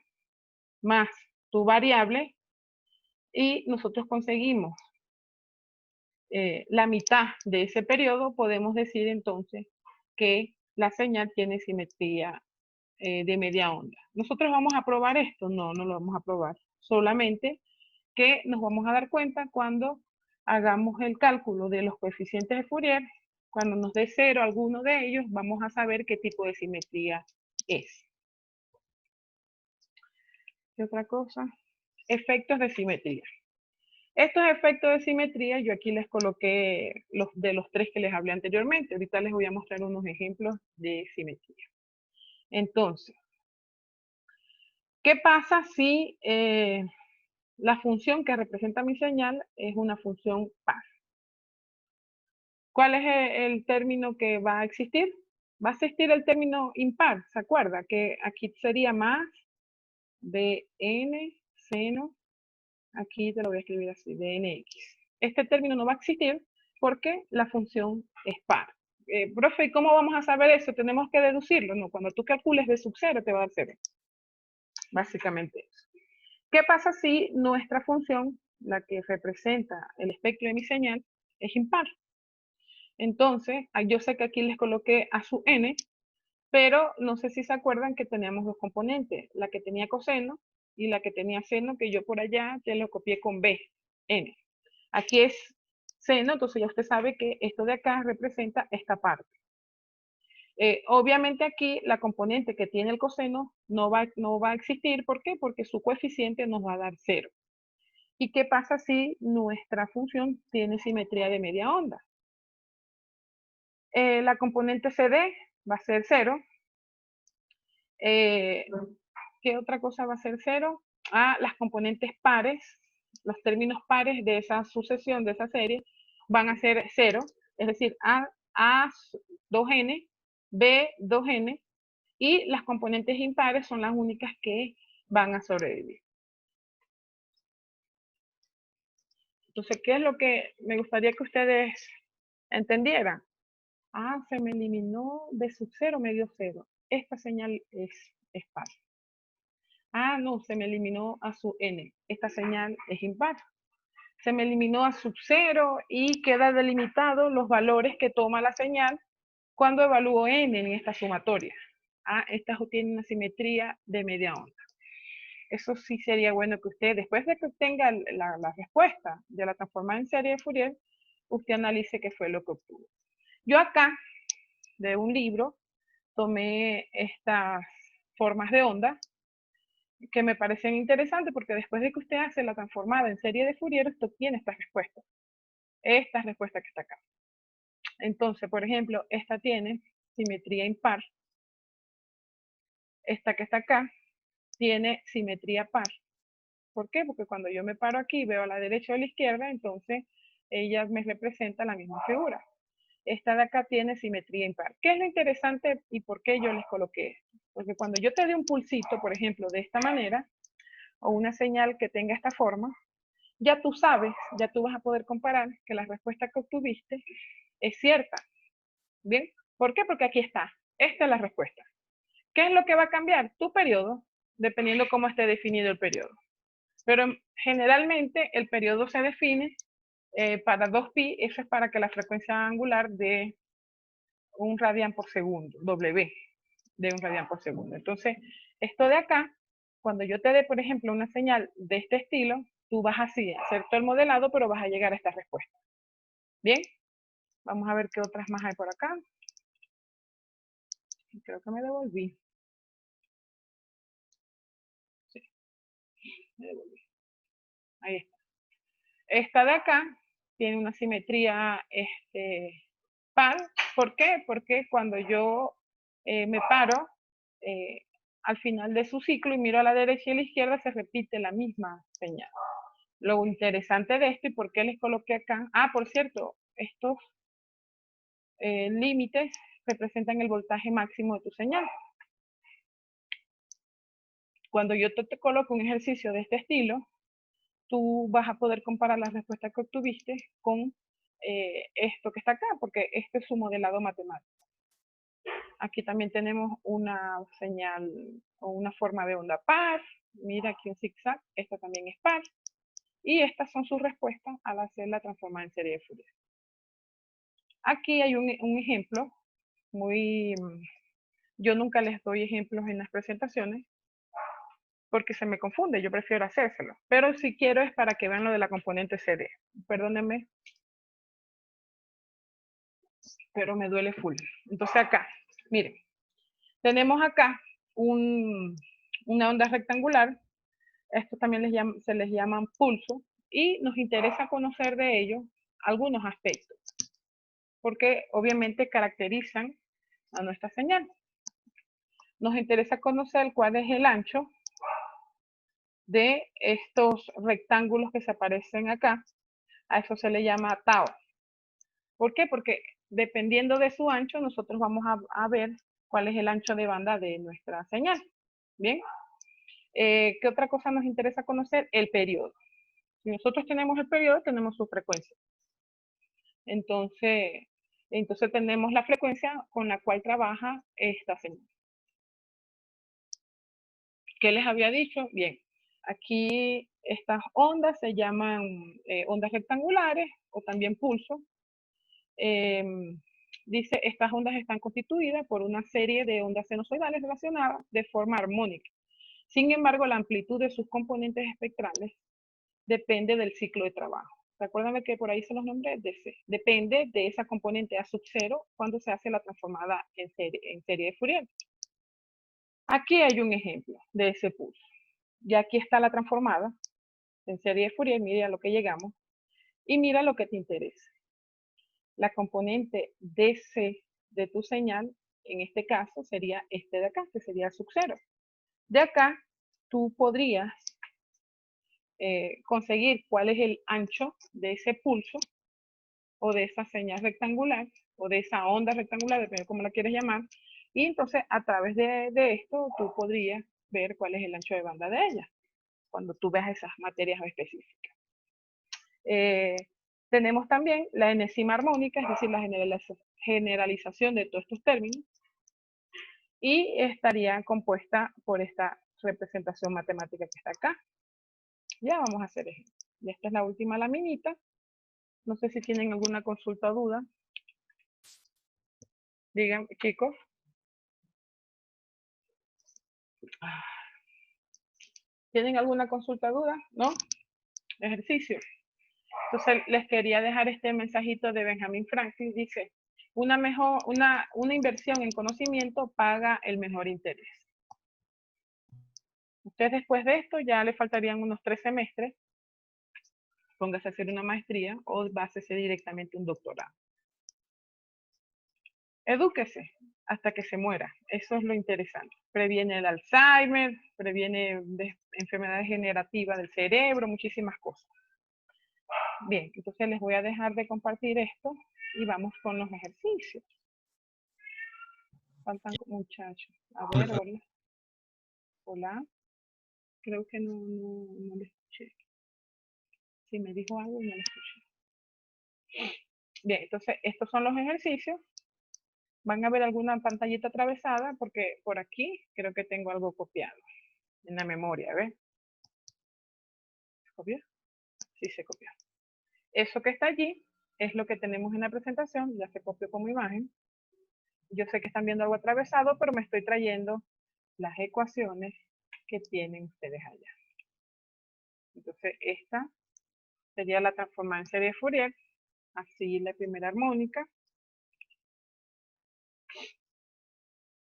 más tu variable, y nosotros conseguimos la mitad de ese periodo, podemos decir entonces que la señal tiene simetría de media onda. ¿Nosotros vamos a probar esto? No, no lo vamos a probar. Solamente que nos vamos a dar cuenta cuando hagamos el cálculo de los coeficientes de Fourier, cuando nos dé cero alguno de ellos, vamos a saber qué tipo de simetría es. ¿Qué otra cosa? Efectos de simetría. Estos efectos de simetría, yo aquí les coloqué los tres que les hablé anteriormente. Ahorita les voy a mostrar unos ejemplos de simetría. Entonces, ¿qué pasa si la función que representa mi señal es una función par? ¿Cuál es el término que va a existir? Va a existir el término impar, ¿se acuerda? Que aquí sería más de n seno, aquí te lo voy a escribir así, de nx. Este término no va a existir porque la función es par. Profe, ¿cómo vamos a saber eso? ¿Tenemos que deducirlo? No, cuando tú calcules b sub 0 te va a dar 0. Básicamente eso. ¿Qué pasa si nuestra función, la que representa el espectro de mi señal, es impar? Entonces, yo sé que aquí les coloqué a su n, pero no sé si se acuerdan que teníamos dos componentes, la que tenía coseno y la que tenía seno, que yo por allá ya lo copié con b, n. Aquí es seno, entonces ya usted sabe que esto de acá representa esta parte. Obviamente aquí la componente que tiene el coseno no va a existir. ¿Por qué? Porque su coeficiente nos va a dar 0. ¿Y qué pasa si nuestra función tiene simetría de media onda? La componente CD va a ser 0. ¿Qué otra cosa va a ser 0? Las componentes pares, los términos pares de esa sucesión, de esa serie, van a ser 0. Es decir, A 2n, B 2n, y las componentes impares son las únicas que van a sobrevivir. Entonces, ¿qué es lo que me gustaría que ustedes entendieran? Se me eliminó B sub 0 medio 0. Esta señal es par. No, se me eliminó a sub n. Esta señal es impar. Se me eliminó a sub 0 y queda delimitado los valores que toma la señal cuando evalúo n en esta sumatoria. Esta tiene una simetría de media onda. Eso sí sería bueno que usted, después de que obtenga la respuesta de la transformada en serie de Fourier, usted analice qué fue lo que obtuvo. Yo acá, de un libro, tomé estas formas de onda. que me parecen interesantes porque después de que usted hace la transformada en serie de Fourier, usted obtiene esta respuesta que está acá. Entonces, por ejemplo, esta tiene simetría impar. Esta que está acá tiene simetría par. ¿Por qué? Porque cuando yo me paro aquí y veo a la derecha o a la izquierda, entonces ella me representa la misma figura. Esta de acá tiene simetría impar. ¿Qué es lo interesante y por qué yo les coloqué esto? Porque cuando yo te dé un pulsito, por ejemplo, de esta manera, o una señal que tenga esta forma, ya tú sabes, ya tú vas a poder comparar que la respuesta que obtuviste es cierta. ¿Bien? ¿Por qué? Porque aquí está. Esta es la respuesta. ¿Qué es lo que va a cambiar? Tu periodo, dependiendo cómo esté definido el periodo. Pero generalmente el periodo se define para 2pi, eso es para que la frecuencia angular dé un radian por segundo, W, de un radian por segundo. Entonces, esto de acá, cuando yo te dé, por ejemplo, una señal de este estilo, tú vas así a hacer todo el modelado, pero vas a llegar a esta respuesta. ¿Bien? Vamos a ver qué otras más hay por acá. Creo que me devolví. Sí, me devolví. Ahí está. Esta de acá tiene una simetría par. ¿Por qué? Porque cuando yo me paro al final de su ciclo y miro a la derecha y a la izquierda, se repite la misma señal. Lo interesante de esto y por qué les coloqué acá. Ah, por cierto, estos límites representan el voltaje máximo de tu señal. Cuando yo te coloco un ejercicio de este estilo, tú vas a poder comparar las respuestas que obtuviste con esto que está acá, porque este es su modelado matemático. Aquí también tenemos una señal o una forma de onda par. Mira aquí un zigzag, esta también es par. Y estas son sus respuestas al hacer la transformada en serie de Fourier. Aquí hay un ejemplo muy... Yo nunca les doy ejemplos en las presentaciones porque se me confunde, yo prefiero hacérselo. Pero si quiero es para que vean lo de la componente CD. Perdónenme, pero me duele full. Entonces acá, miren, tenemos acá una onda rectangular. Esto también se les llaman pulso y nos interesa conocer de ellos algunos aspectos, porque obviamente caracterizan a nuestra señal. Nos interesa conocer cuál es el ancho de estos rectángulos que se aparecen acá. A eso se le llama tau. ¿Por qué? Porque dependiendo de su ancho, nosotros vamos a ver cuál es el ancho de banda de nuestra señal. Bien. ¿Qué otra cosa nos interesa conocer? El periodo. Si nosotros tenemos el periodo, tenemos su frecuencia. Entonces tenemos la frecuencia con la cual trabaja esta señal. ¿Qué les había dicho? Bien, aquí estas ondas se llaman ondas rectangulares o también pulso. Dice, estas ondas están constituidas por una serie de ondas sinusoidales relacionadas de forma armónica. Sin embargo, la amplitud de sus componentes espectrales depende del ciclo de trabajo. Recuerden que por ahí se los nombré DC. Depende de esa componente A sub 0 cuando se hace la transformada en serie de Fourier. Aquí hay un ejemplo de ese pulso. Ya aquí está la transformada en serie de Fourier. Mira a lo que llegamos. Y mira lo que te interesa. La componente DC de tu señal, en este caso, sería este de acá, que sería sub 0. De acá, tú podrías conseguir cuál es el ancho de ese pulso o de esa señal rectangular o de esa onda rectangular, depende de cómo la quieres llamar, y entonces a través de esto tú podrías ver cuál es el ancho de banda de ella cuando tú veas esas materias específicas. Tenemos también la enésima armónica, es decir, la generalización de todos estos términos, y estaría compuesta por esta representación matemática que está acá. Ya vamos a hacer ejemplo. Y esta es la última laminita. No sé si tienen alguna consulta o duda. Digan, chicos. ¿Tienen alguna consulta o duda? ¿No? Ejercicio. Entonces, les quería dejar este mensajito de Benjamin Franklin. Dice, una inversión en conocimiento paga el mejor interés. Ustedes después de esto ya le faltarían unos 3 semestres. Póngase a hacer una maestría o básese directamente un doctorado. Edúquese hasta que se muera. Eso es lo interesante. Previene el Alzheimer, previene enfermedades degenerativas del cerebro, muchísimas cosas. Bien, entonces les voy a dejar de compartir esto y vamos con los ejercicios. Faltan muchachos. A ver, hola. Hola. Creo que no le escuché. Si me dijo algo, no le escuché. Bien, entonces estos son los ejercicios. Van a ver alguna pantallita atravesada porque por aquí creo que tengo algo copiado en la memoria, ¿ves? ¿Se copió? Sí, se copió. Eso que está allí es lo que tenemos en la presentación, ya se copió como imagen. Yo sé que están viendo algo atravesado, pero me estoy trayendo las ecuaciones que tienen ustedes allá. Entonces, esta sería la transformada en serie de Fourier, así la primera armónica.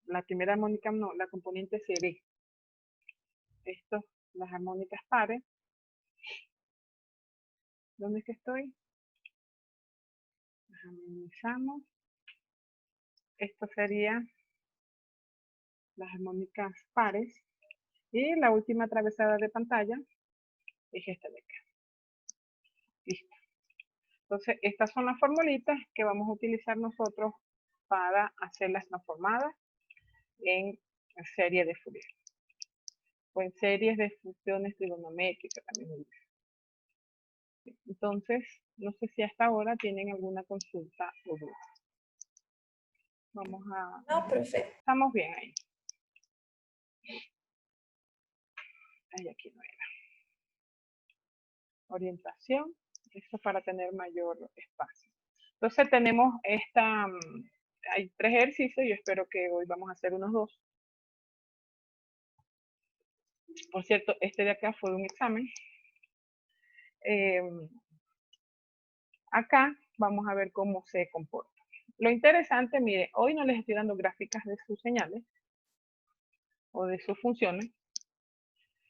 La primera armónica no, la componente serie. Esto, las armónicas pares. ¿Dónde es que estoy? Minimizamos. Esto sería las armónicas pares. Y la última atravesada de pantalla es esta de acá. Listo. Entonces, estas son las formulitas que vamos a utilizar nosotros para hacer las transformadas en serie de Fourier. O en series de funciones trigonométricas también. Entonces, no sé si hasta ahora tienen alguna consulta o duda. Vamos a... No, profe. Estamos bien ahí. Ay, aquí no era. Orientación. Esto para tener mayor espacio. Entonces tenemos esta... Hay 3 ejercicios. Yo espero que hoy vamos a hacer unos 2. Por cierto, este de acá fue un examen. Acá vamos a ver cómo se comporta. Lo interesante, mire, hoy no les estoy dando gráficas de sus señales o de sus funciones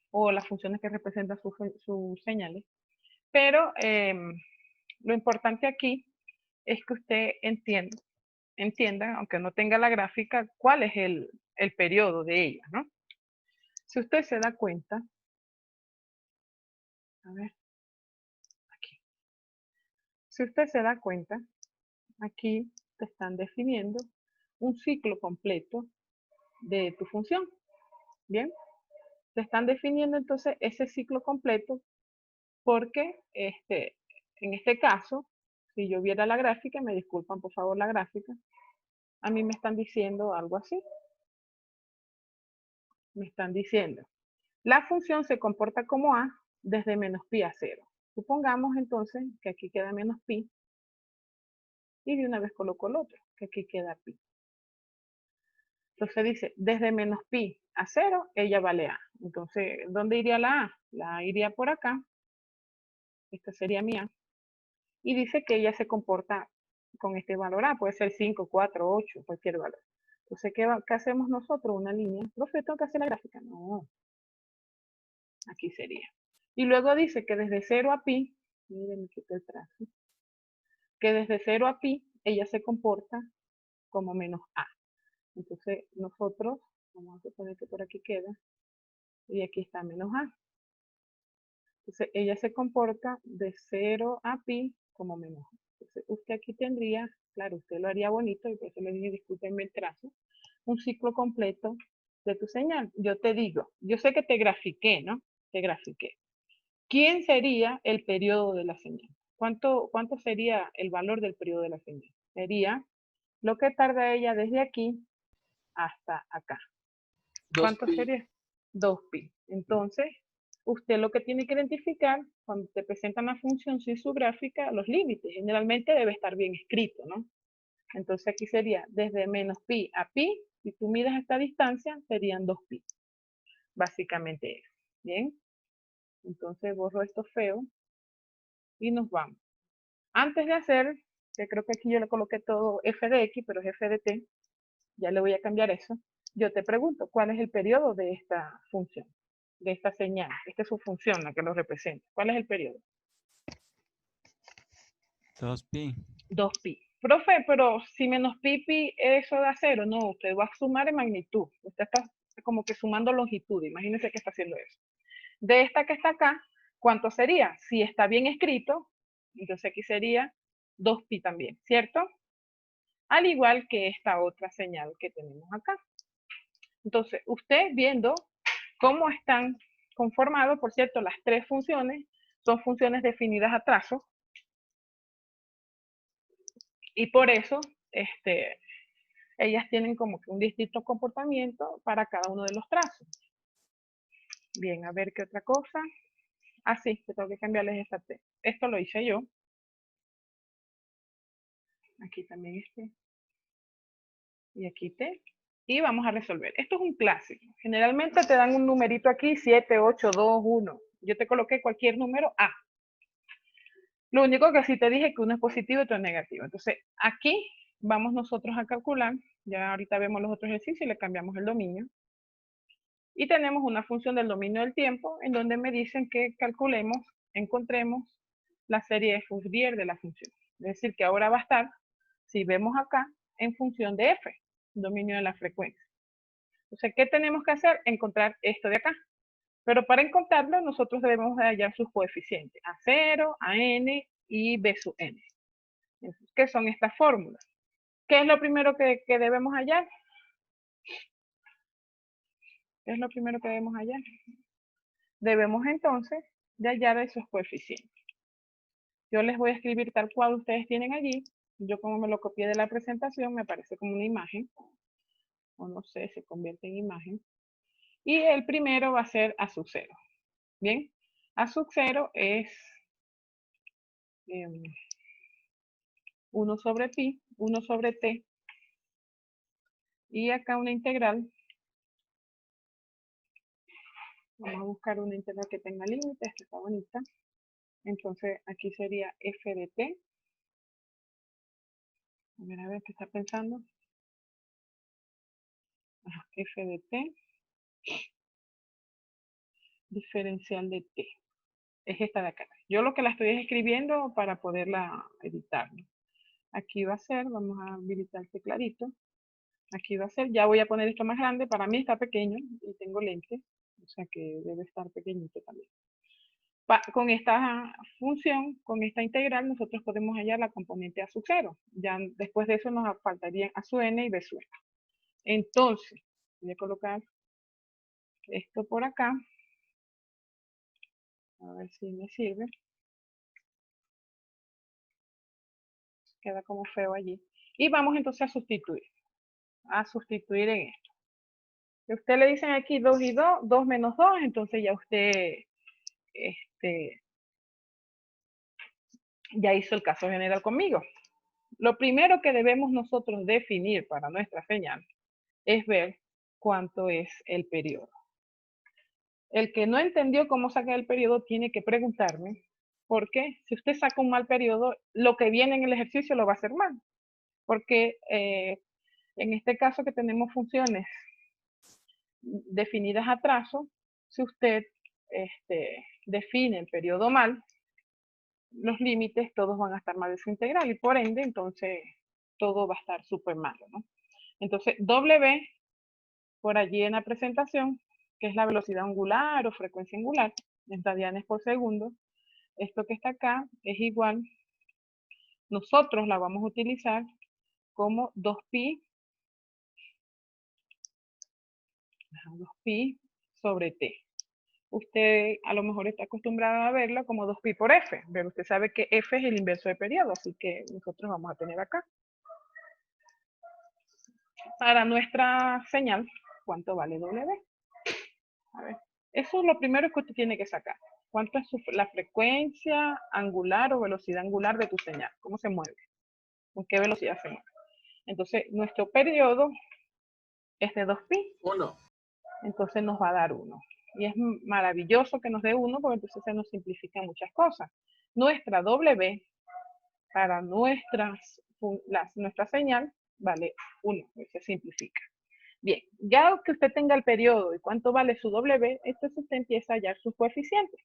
o las funciones que representan sus señales, pero lo importante aquí es que usted entienda, aunque no tenga la gráfica, cuál es el periodo de ella, ¿no? Si usted se da cuenta, a ver, aquí. Si usted se da cuenta, aquí te están definiendo un ciclo completo de tu función. Bien, te están definiendo entonces ese ciclo completo porque en este caso, si yo viera la gráfica, me disculpan por favor la gráfica, a mí me están diciendo algo así. Me están diciendo, la función se comporta como A desde menos pi a 0. Supongamos entonces que aquí queda menos pi y de una vez coloco el otro, que aquí queda pi. Entonces dice, desde menos pi a 0, ella vale A. Entonces, ¿dónde iría la A? La A iría por acá. Esta sería mi A. Y dice que ella se comporta con este valor A. Puede ser 5, 4, 8, cualquier valor. Entonces, ¿qué hacemos nosotros? Una línea. Profe, ¿tengo que hacer la gráfica? No. Aquí sería. Y luego dice que desde 0 a pi, miren, me quito el trazo, que desde 0 a pi, ella se comporta como menos A. Entonces, nosotros, vamos a suponer que por aquí queda, y aquí está menos A. Entonces, ella se comporta de 0 a pi como menos A. Entonces, usted aquí tendría, claro, usted lo haría bonito, y por eso le dije, discúlpenme el trazo, un ciclo completo de tu señal. Yo te digo, yo sé que te grafiqué, ¿no? Te grafiqué. ¿Quién sería el periodo de la señal? ¿Cuánto sería el valor del periodo de la señal? Sería lo que tarda ella desde aquí hasta acá. ¿Cuánto sería? 2pi. Entonces, usted lo que tiene que identificar cuando te presentan la función sin su gráfica, los límites. Generalmente debe estar bien escrito, ¿no? Entonces aquí sería desde menos pi a pi. Si tú mides esta distancia, serían 2pi. Básicamente eso. ¿Bien? Entonces borro esto feo y nos vamos. Antes de hacer, que creo que aquí yo le coloqué todo f de x, pero es f de t, ya le voy a cambiar eso. Yo te pregunto, ¿cuál es el periodo de esta función? de esta señal. Esta es su función, la que lo representa. ¿Cuál es el periodo? 2pi. 2pi. Profe, pero si menos pi, eso da 0. No, usted va a sumar en magnitud. Usted está como que sumando longitud. Imagínense que está haciendo eso. De esta que está acá, ¿cuánto sería? Si está bien escrito, entonces aquí sería 2pi también, ¿cierto? Al igual que esta otra señal que tenemos acá. Entonces, usted viendo cómo están conformados, por cierto, las tres funciones son funciones definidas a trazo, y por eso ellas tienen como que un distinto comportamiento para cada uno de los trazos. Bien, a ver qué otra cosa. Ah, sí, que tengo que cambiarles esta T. Esto lo hice yo. Aquí también y aquí T. Y vamos a resolver. Esto es un clásico. Generalmente te dan un numerito aquí, 7, 8, 2, 1. Yo te coloqué cualquier número A. Lo único que sí te dije que uno es positivo y otro es negativo. Entonces, aquí vamos nosotros a calcular. Ya ahorita vemos los otros ejercicios y le cambiamos el dominio. Y tenemos una función del dominio del tiempo en donde me dicen que calculemos, encontremos la serie de Fourier de la función. Es decir, que ahora va a estar, si vemos acá, en función de f, dominio de la frecuencia. Entonces, ¿qué tenemos que hacer? Encontrar esto de acá. Pero para encontrarlo, nosotros debemos hallar sus coeficientes, A0, AN y B sub n. ¿Qué son estas fórmulas? ¿Qué es lo primero que debemos hallar? ¿Qué es lo primero que debemos hallar? Debemos entonces de hallar esos coeficientes. Yo les voy a escribir tal cual ustedes tienen allí. Yo como me lo copié de la presentación, me aparece como una imagen. O no sé, se convierte en imagen. Y el primero va a ser A sub 0. Bien, A sub 0 es 1 sobre pi, 1 sobre t. Y acá una integral. Vamos a buscar una integral que tenga límites, que está bonita. Entonces aquí sería f de t. A ver qué está pensando. F de t. Diferencial de t. Es esta de acá. Yo lo que la estoy escribiendo para poderla editar. Aquí va a ser, vamos a habilitar el tecladito. Aquí va a ser, ya voy a poner esto más grande. Para mí está pequeño y tengo lentes. O sea que debe estar pequeñito también. Con esta función, con esta integral, nosotros podemos hallar la componente A sub 0. Ya después de eso nos faltarían A sub n y B sub n. Entonces, voy a colocar esto por acá. A ver si me sirve. Queda como feo allí. Y vamos entonces a sustituir. A sustituir en esto. Si usted le dicen aquí 2 y 2, 2 menos 2, entonces ya usted ya hizo el caso general conmigo. Lo primero que debemos nosotros definir para nuestra señal es ver cuánto es el periodo. El que no entendió cómo sacar el periodo tiene que preguntarme, porque si usted saca un mal periodo, lo que viene en el ejercicio lo va a hacer mal. Porque en este caso que tenemos funciones definidas a trazo, si usted define el periodo mal, los límites todos van a estar mal de su integral y por ende, entonces, todo va a estar súper malo, ¿no? Entonces, W, por allí en la presentación, que es la velocidad angular o frecuencia angular, en radianes por segundo, esto que está acá es igual, nosotros la vamos a utilizar como 2pi sobre t. Usted a lo mejor está acostumbrado a verlo como 2pi por f, pero usted sabe que f es el inverso de periodo, así que nosotros vamos a tener acá. Para nuestra señal, ¿cuánto vale W? A ver, eso es lo primero que usted tiene que sacar. ¿Cuánto es la frecuencia angular o velocidad angular de tu señal? ¿Cómo se mueve? ¿Con qué velocidad se mueve? Entonces, nuestro periodo es de 2pi. 1. Entonces nos va a dar 1. Y es maravilloso que nos dé 1 porque entonces se nos simplifican muchas cosas. Nuestra W para nuestra señal vale 1, se simplifica. Bien, ya que usted tenga el periodo y cuánto vale su W, entonces usted empieza a hallar sus coeficientes.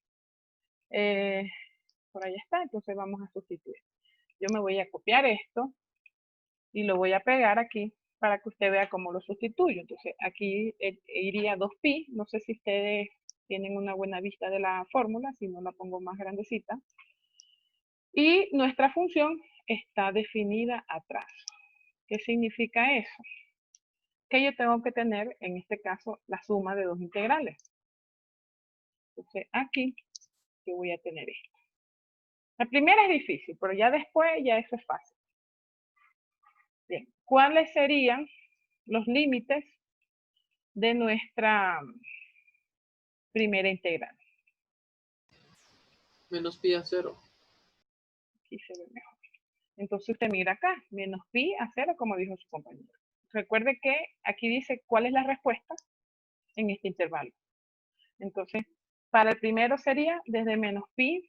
Por ahí está, entonces vamos a sustituir. Yo me voy a copiar esto y lo voy a pegar aquí para que usted vea cómo lo sustituyo. Entonces aquí iría 2pi, no sé si ustedes tienen una buena vista de la fórmula, si no la pongo más grandecita. Y nuestra función está definida atrás. ¿Qué significa eso? Que yo tengo que tener, en este caso, la suma de dos integrales. Entonces aquí yo voy a tener esto. La primera es difícil, pero ya después ya eso es fácil. Bien, ¿cuáles serían los límites de nuestra primera integral? Menos pi a 0. Aquí se ve mejor. Entonces usted mira acá, menos pi a 0, como dijo su compañero. Recuerde que aquí dice cuál es la respuesta en este intervalo. Entonces, para el primero sería desde menos pi.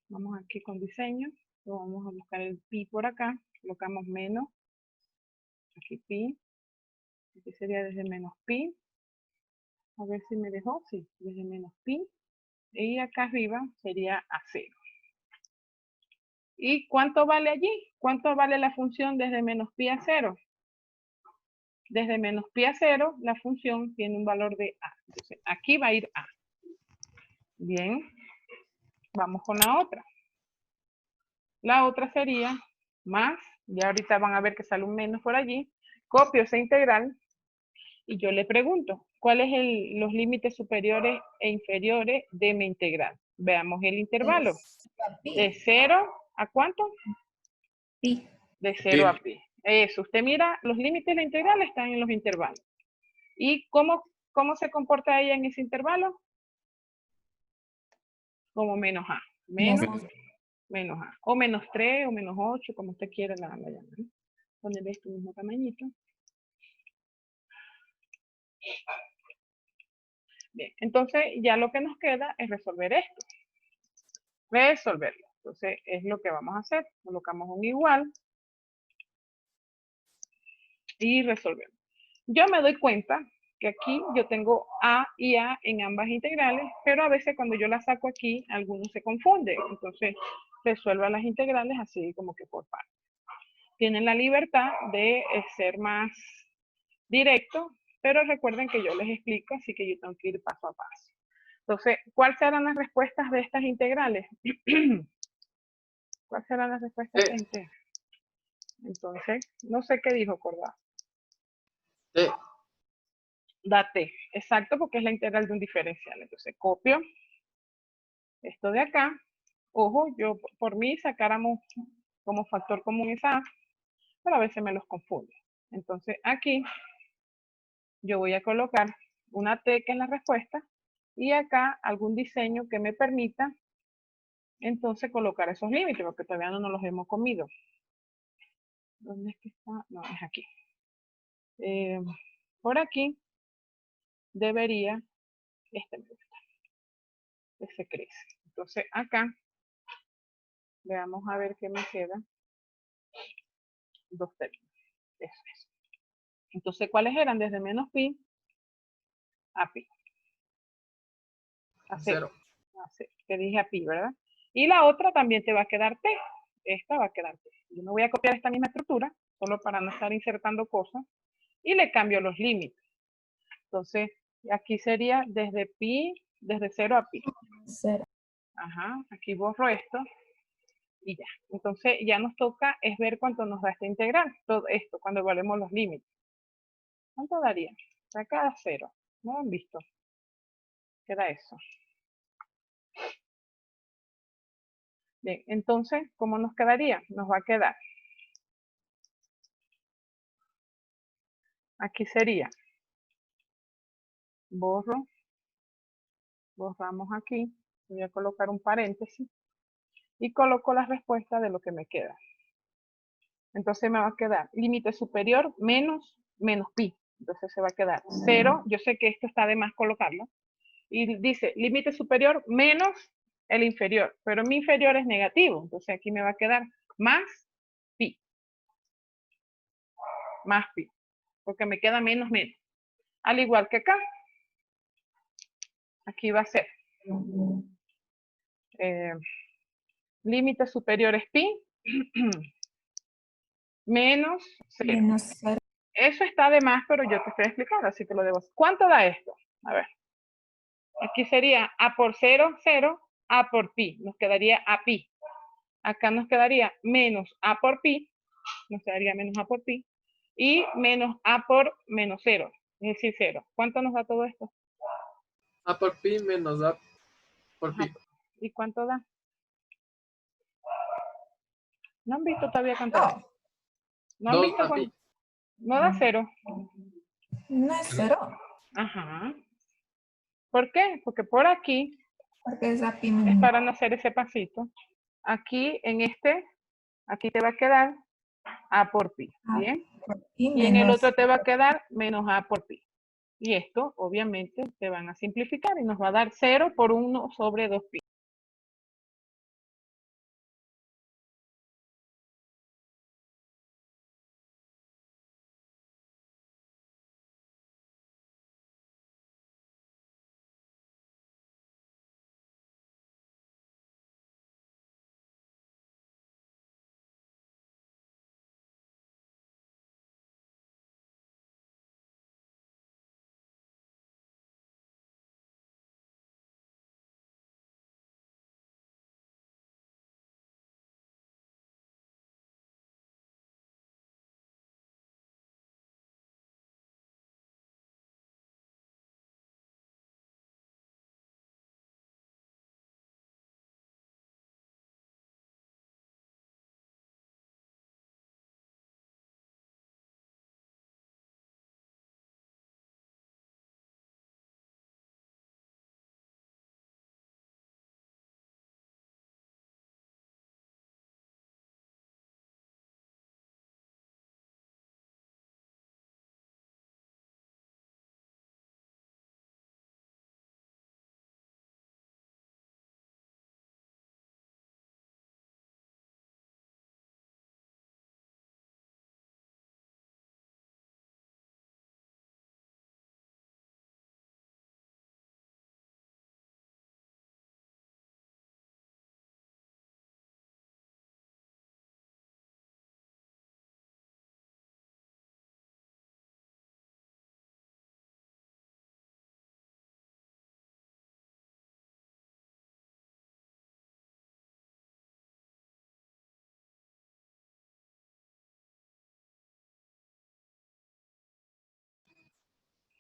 Vamos aquí con diseño. Vamos a buscar el pi por acá. Colocamos menos. Aquí pi. Aquí sería desde menos pi. A ver si me dejó. Sí, desde menos pi. Y acá arriba sería a 0. ¿Y cuánto vale allí? ¿Cuánto vale la función desde menos pi a 0? Desde menos pi a 0, la función tiene un valor de a. Entonces, aquí va a ir a. Bien. Vamos con la otra. La otra sería más. Ya ahorita van a ver que sale un menos por allí. Copio esa integral. Y yo le pregunto, ¿cuáles son los límites superiores e inferiores de mi integral? Veamos el intervalo. ¿De 0 a cuánto? Pi. De 0 a pi. Eso, usted mira, los límites de la integral están en los intervalos. ¿Y cómo se comporta ella en ese intervalo? Como menos a. Menos a. O menos 3 o menos 8, como usted quiera la llama. Ponerle este mismo tamañito. Bien, entonces ya lo que nos queda es resolver esto. Resolverlo. Entonces es lo que vamos a hacer. Colocamos un igual. Y resolvemos. Yo me doy cuenta que aquí yo tengo a y a en ambas integrales, pero a veces cuando yo las saco aquí, algunos se confunden. Entonces resuelva las integrales así como que por partes. Tienen la libertad de ser más directo, pero recuerden que yo les explico, así que yo tengo que ir paso a paso. Entonces, ¿cuáles serán las respuestas de estas integrales? ¿Cuáles serán las respuestas de estas integrales? Entonces, no sé qué dijo Cordado. T. Da T, exacto, porque es la integral de un diferencial. Entonces, copio esto de acá. Ojo, yo por mí sacáramos como factor común esa A, pero a veces me los confundo. Entonces, aquí yo voy a colocar una T que es la respuesta y acá algún diseño que me permita entonces colocar esos límites, porque todavía no nos los hemos comido. ¿Dónde es que está? No, es aquí. Por aquí debería, este me gusta, se crece. Entonces acá, veamos a ver qué me queda. Dos términos. Eso es. Entonces, ¿cuáles eran? Desde menos pi a pi. A 0. Te dije a pi, ¿verdad? Y la otra también te va a quedar t. Esta va a quedar t. Yo me voy a copiar esta misma estructura, solo para no estar insertando cosas, y le cambio los límites. Entonces, aquí sería desde pi, desde 0 a pi. 0. Ajá, aquí borro esto. Y ya. Entonces, ya nos toca es ver cuánto nos da esta integral. Todo esto, cuando evaluemos los límites. ¿Cuánto daría? Acá da 0. ¿No han visto? Queda eso. Bien, entonces, ¿cómo nos quedaría? Nos va a quedar. Aquí sería. Borro. Borramos aquí. Voy a colocar un paréntesis. Y coloco la respuesta de lo que me queda. Entonces me va a quedar límite superior menos pi. Entonces se va a quedar 0. Yo sé que esto está de más colocarlo. Y dice límite superior menos el inferior. Pero mi inferior es negativo. Entonces aquí me va a quedar más pi. Más pi. porque me queda menos menos. Al igual que acá. Aquí va a ser límites superiores pi menos 0. Menos 0. Eso está de más, pero yo te estoy explicando, así que lo debo hacer. ¿Cuánto da esto? A ver. Aquí sería a por 0, 0, a por pi. Nos quedaría a pi. Acá nos quedaría menos a por pi. Nos quedaría menos a por pi. Y menos a por menos 0. Es decir, 0. ¿Cuánto nos da todo esto? A por pi menos A por pi. ¿Y cuánto da? ¿No han visto todavía cantar? No, ¿No han 2 visto a cuánto? pi. No da 0. no es 0, Ajá. ¿Por qué? Porque por aquí porque es a pi es menos. para no hacer ese pasito. Aquí en este, aquí te va a quedar a por pi. Bien. Pi Y en el menos. otro te va a quedar menos a por pi. Y esto, obviamente, te van a simplificar y nos va a dar 0 por 1 sobre 2 pi.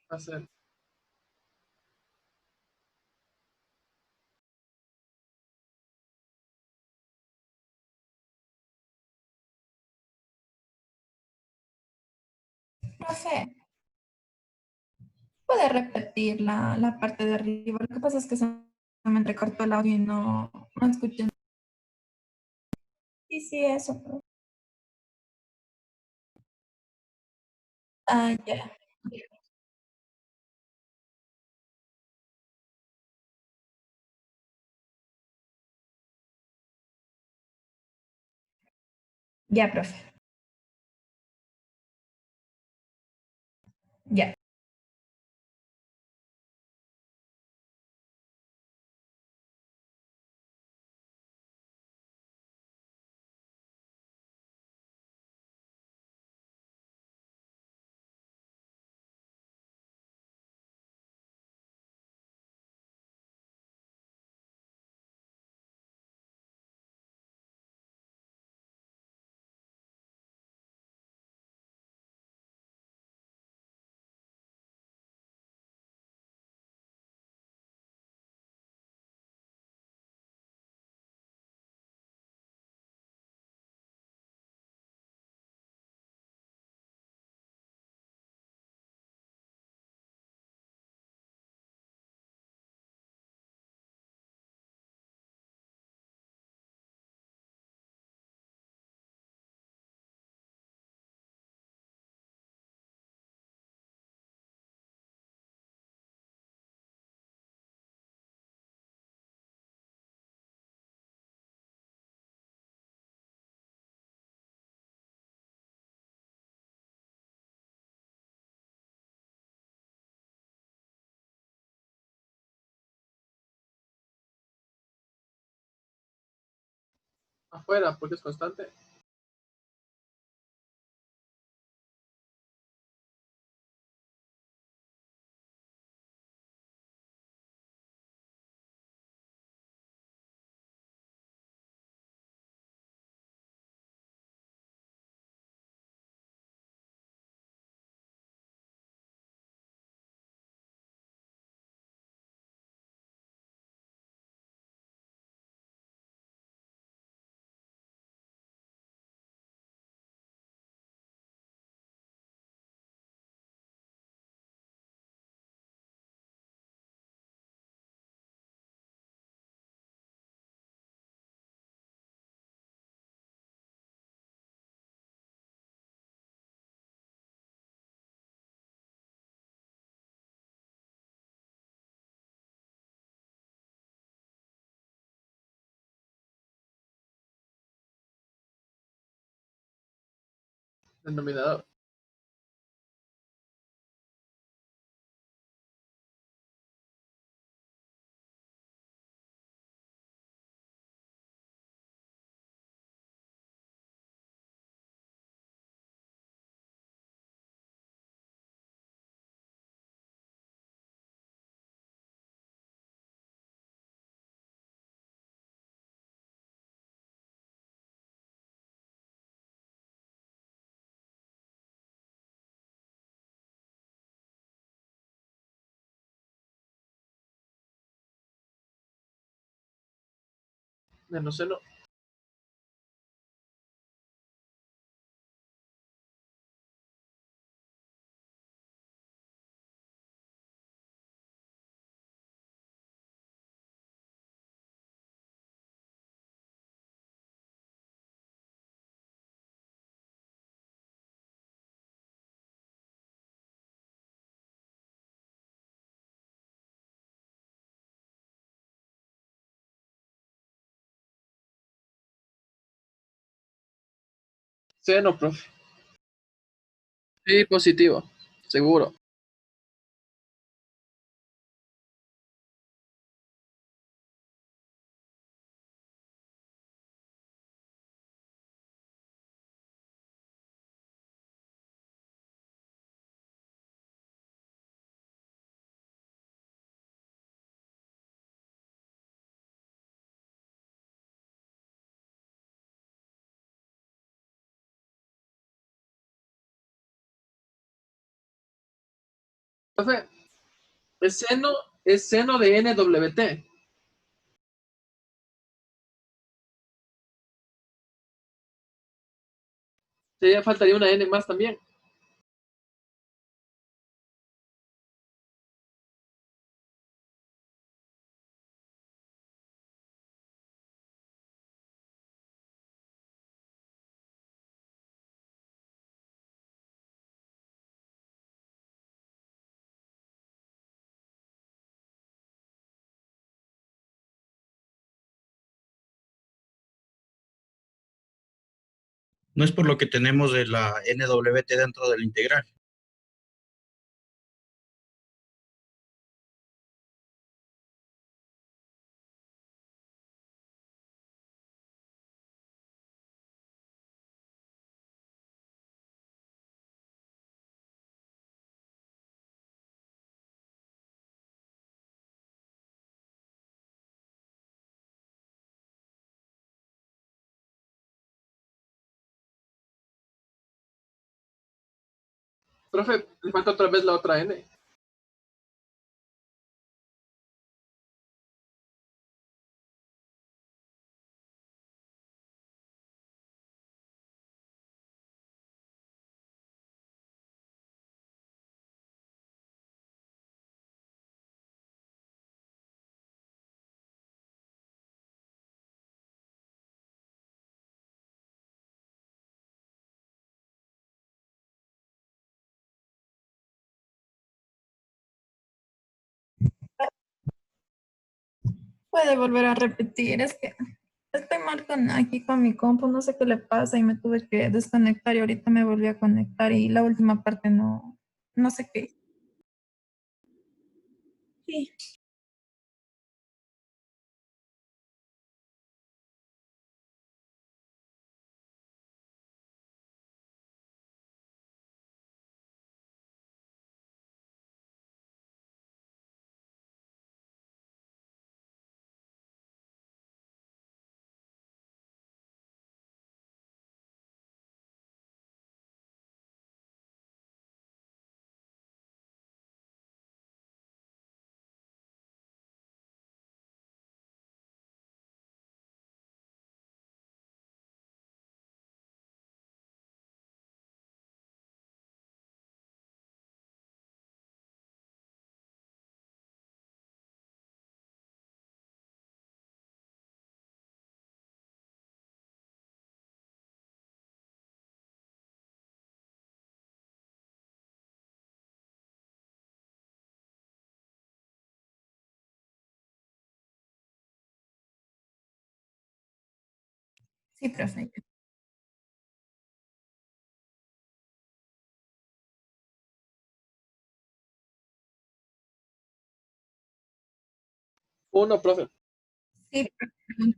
Hacer. Profe, puede repetir la parte de arriba. Lo que pasa es que se me entrecortó el audio y no escuché. Sí, sí, eso, profe. Ah, ya. Ya, profe. Ya. afuera porque es constante. Denominador. Menos seno. Seno, profe. Sí, positivo. Seguro. Profe, es seno de NWT. Sí, faltaría una N más también. No es por lo que tenemos de la NWT dentro del integral. Profe, le falta otra vez la otra N. Puede volver a repetir, es que estoy mal aquí con mi compu, no sé qué le pasa y me tuve que desconectar y ahorita me volví a conectar y la última parte no sé qué. Sí. Sí, profe. Uno, profe. Sí, profe.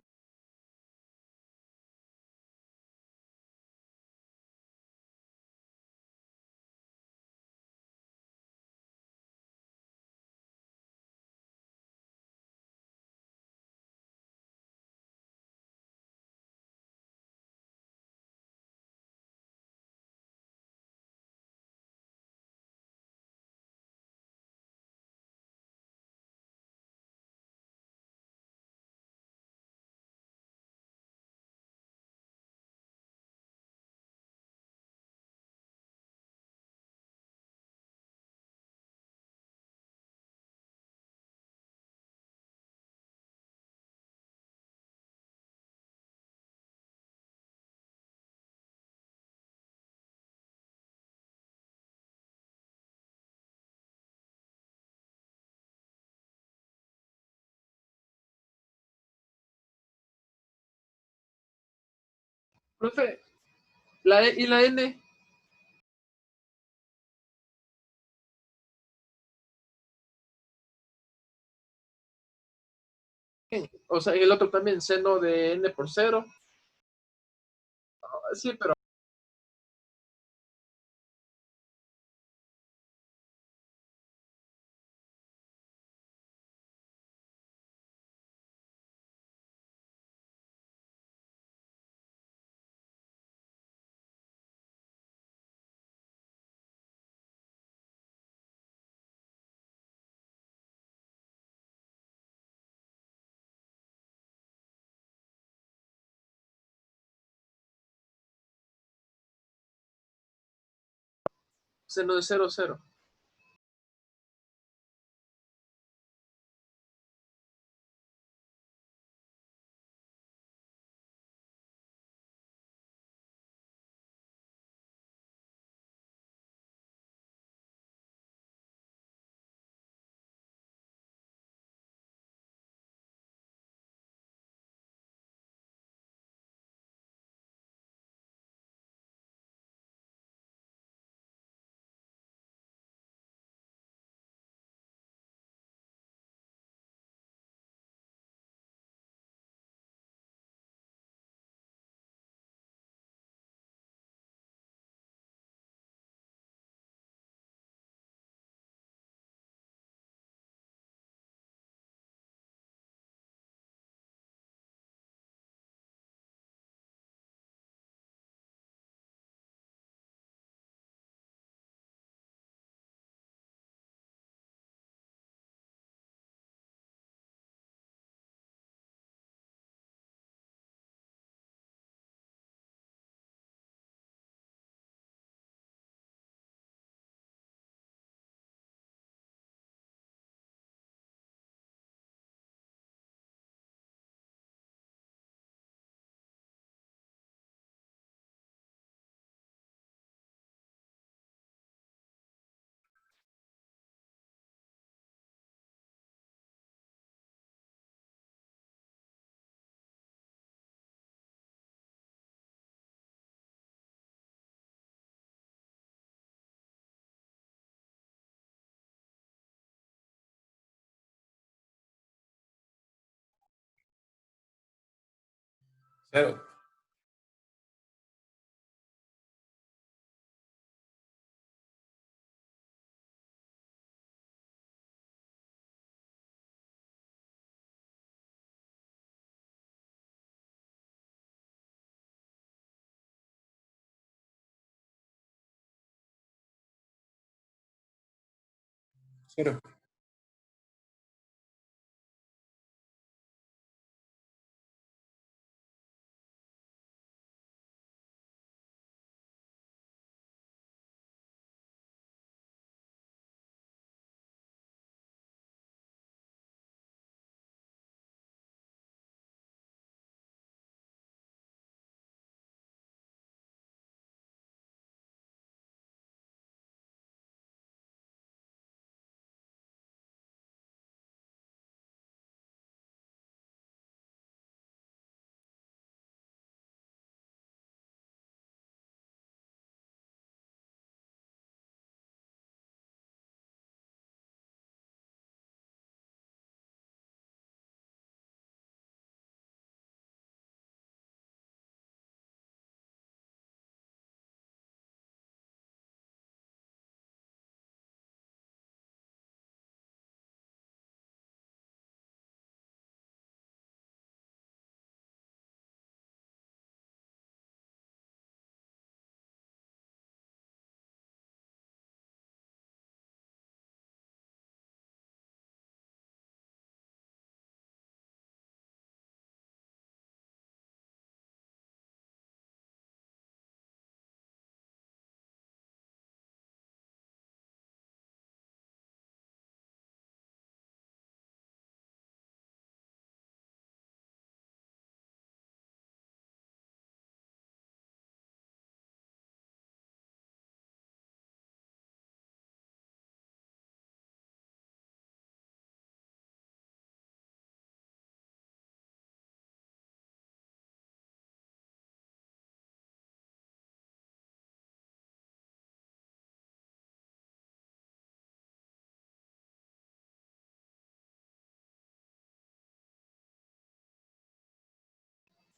Profe, la E y la N. O sea, y el otro también, seno de N por cero. Sí, pero seno de cero, cero. Cero. Cero.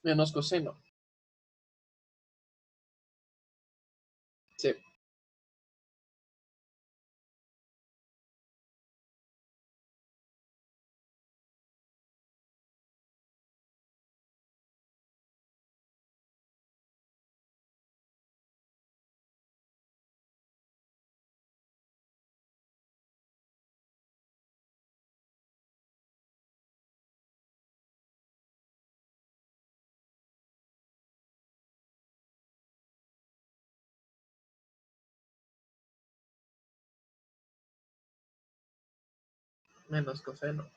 Menos coseno. Sí. Menos coseno.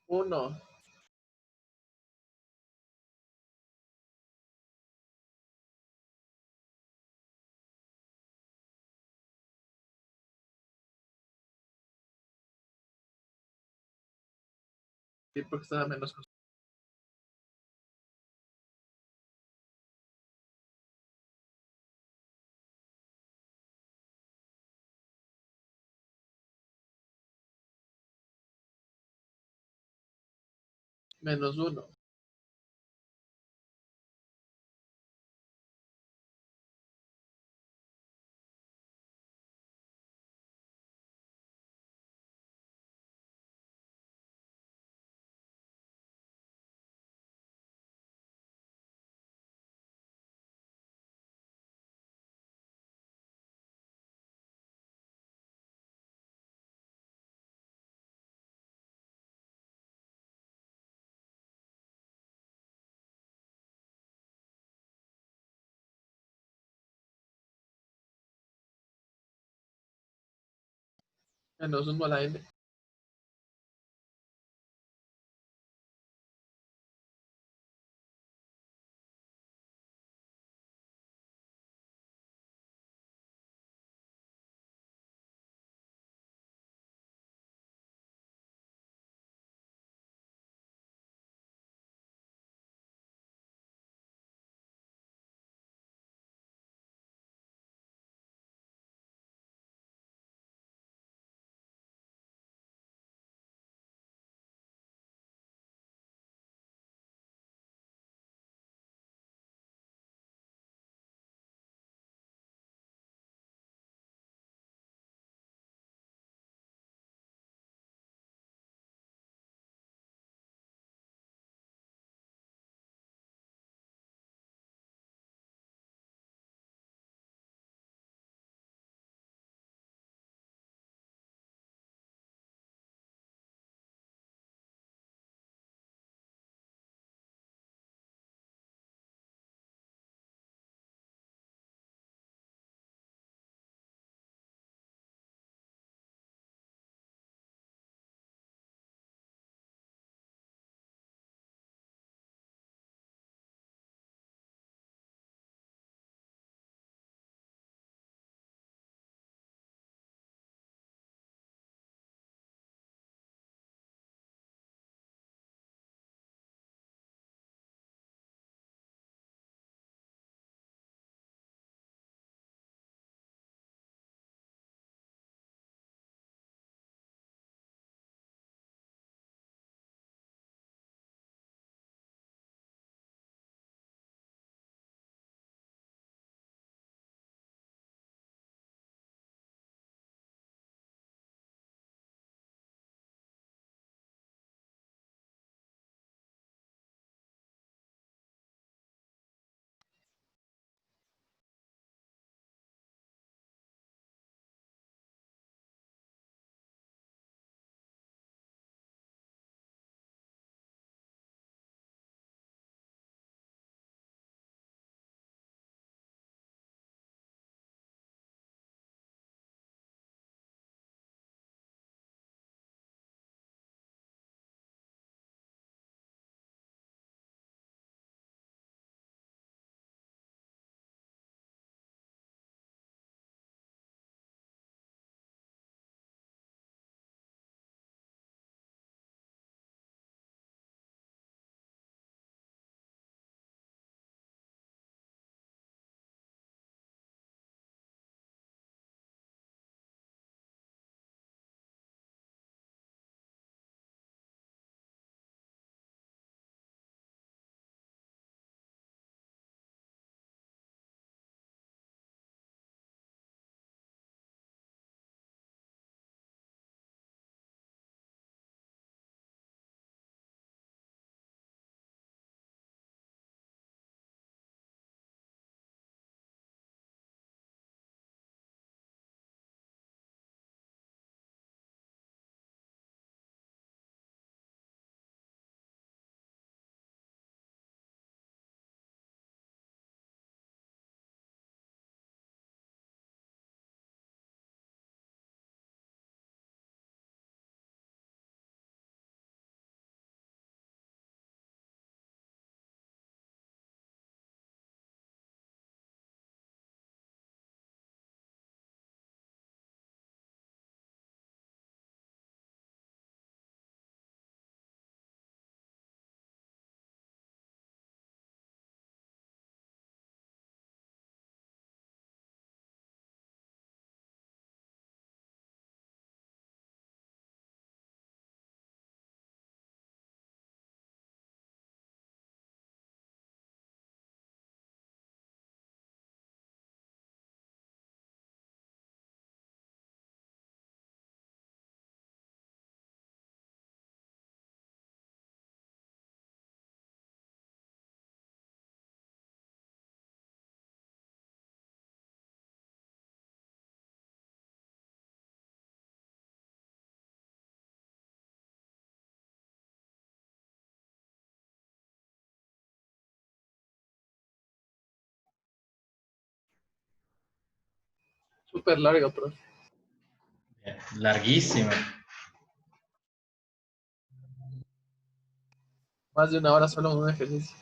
Uno. Sí, porque está a menos costo. -1. -1 a la n. Súper larga, profe. Larguísima. Más de una hora solo en un ejercicio.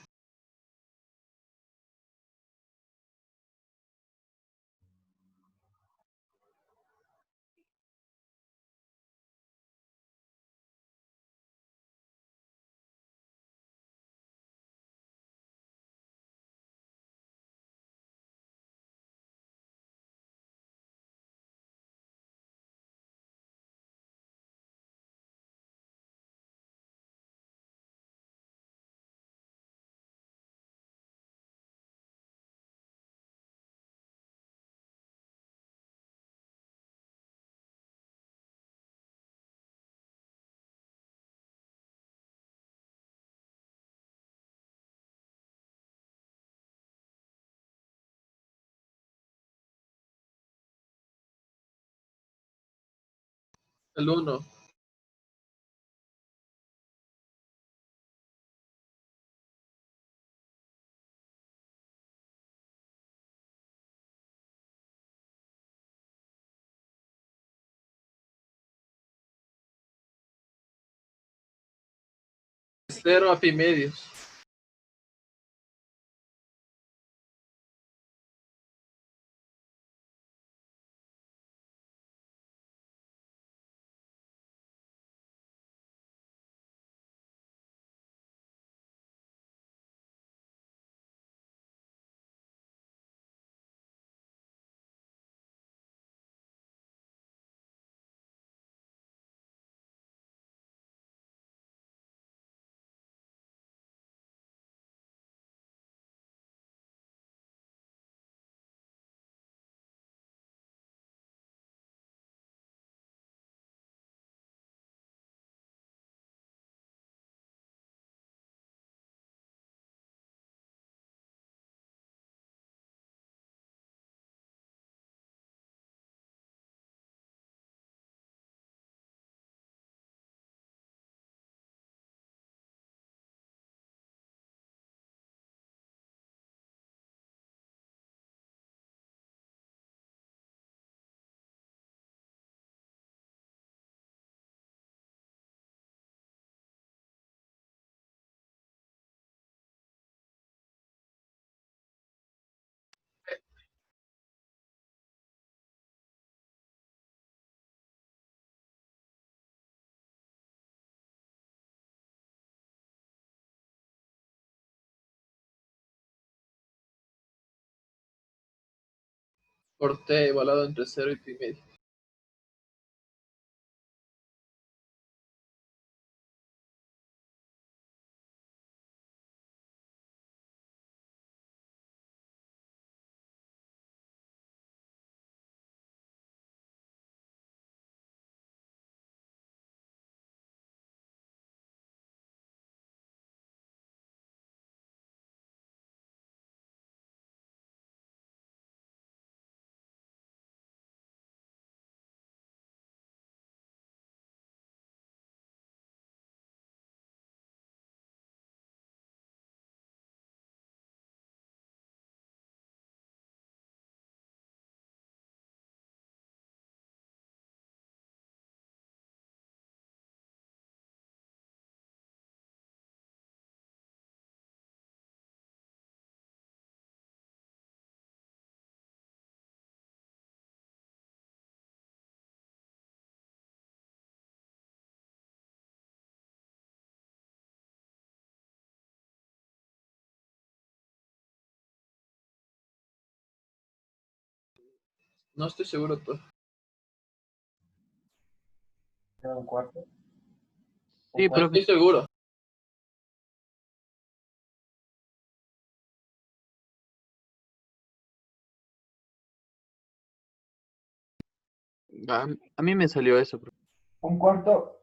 El uno. Cero a pi medios. Por t igualado entre cero y pi medio. No estoy seguro, profe. Un cuarto. Sí, pero estoy seguro. A mí me salió eso, profe. Un cuarto.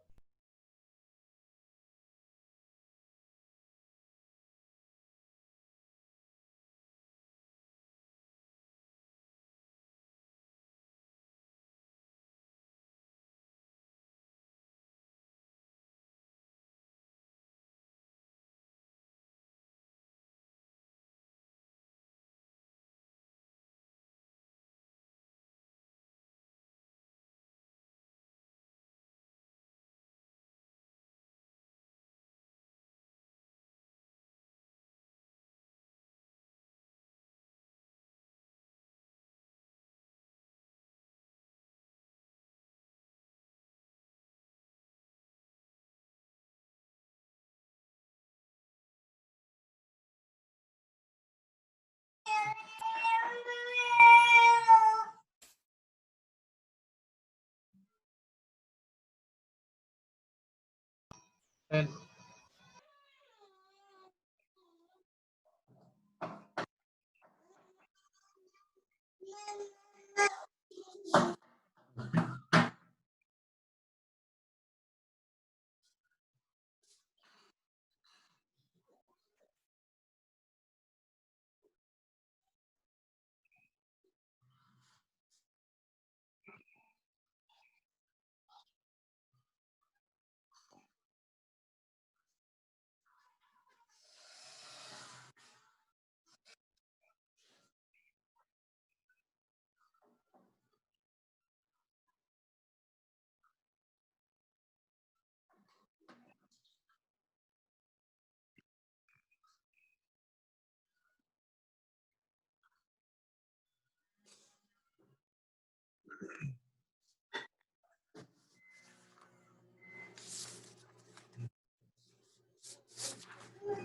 Bueno,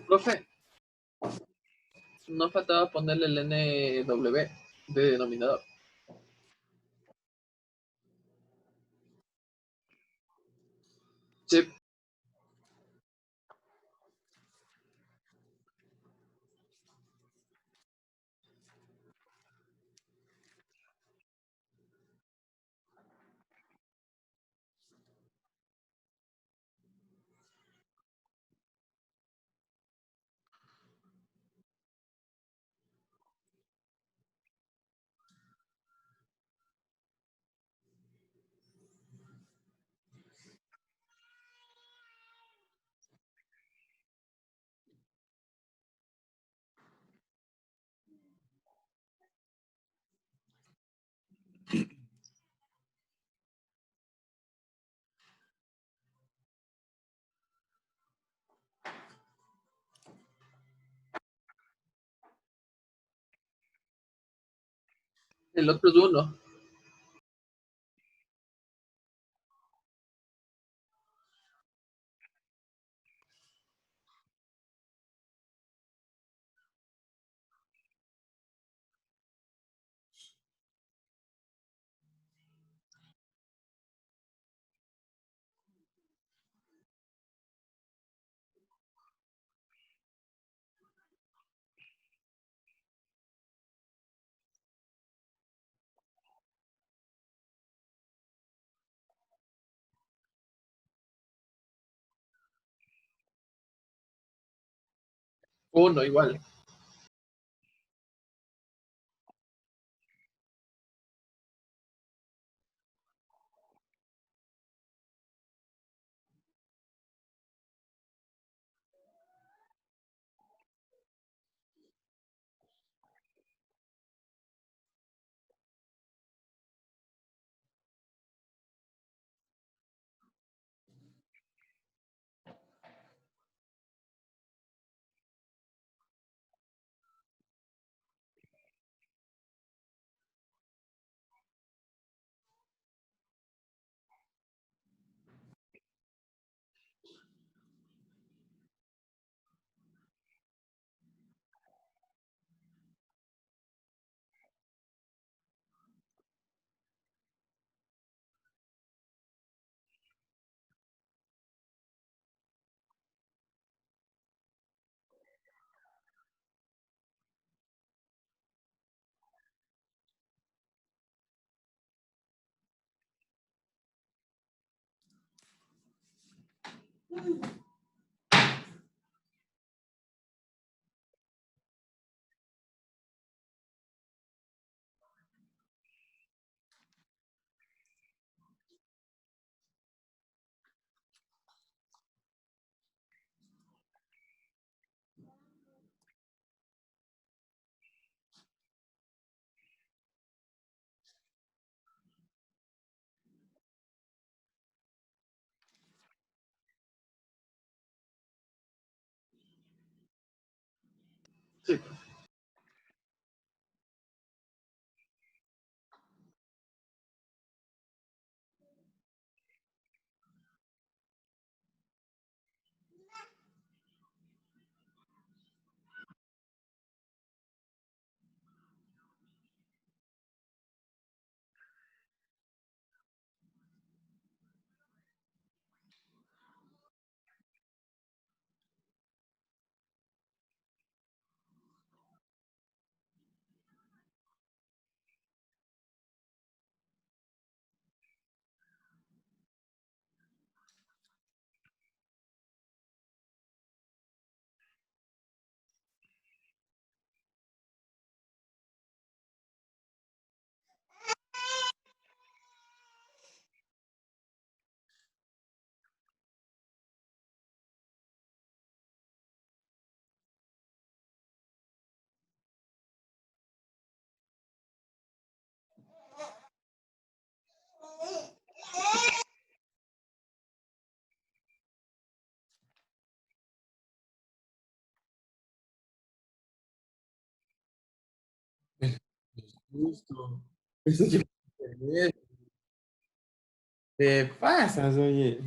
profe, no faltaba ponerle el NW de denominador. Sí, el otro es 1. Uno igual. Listo. Eso yo- Te pasas, oye.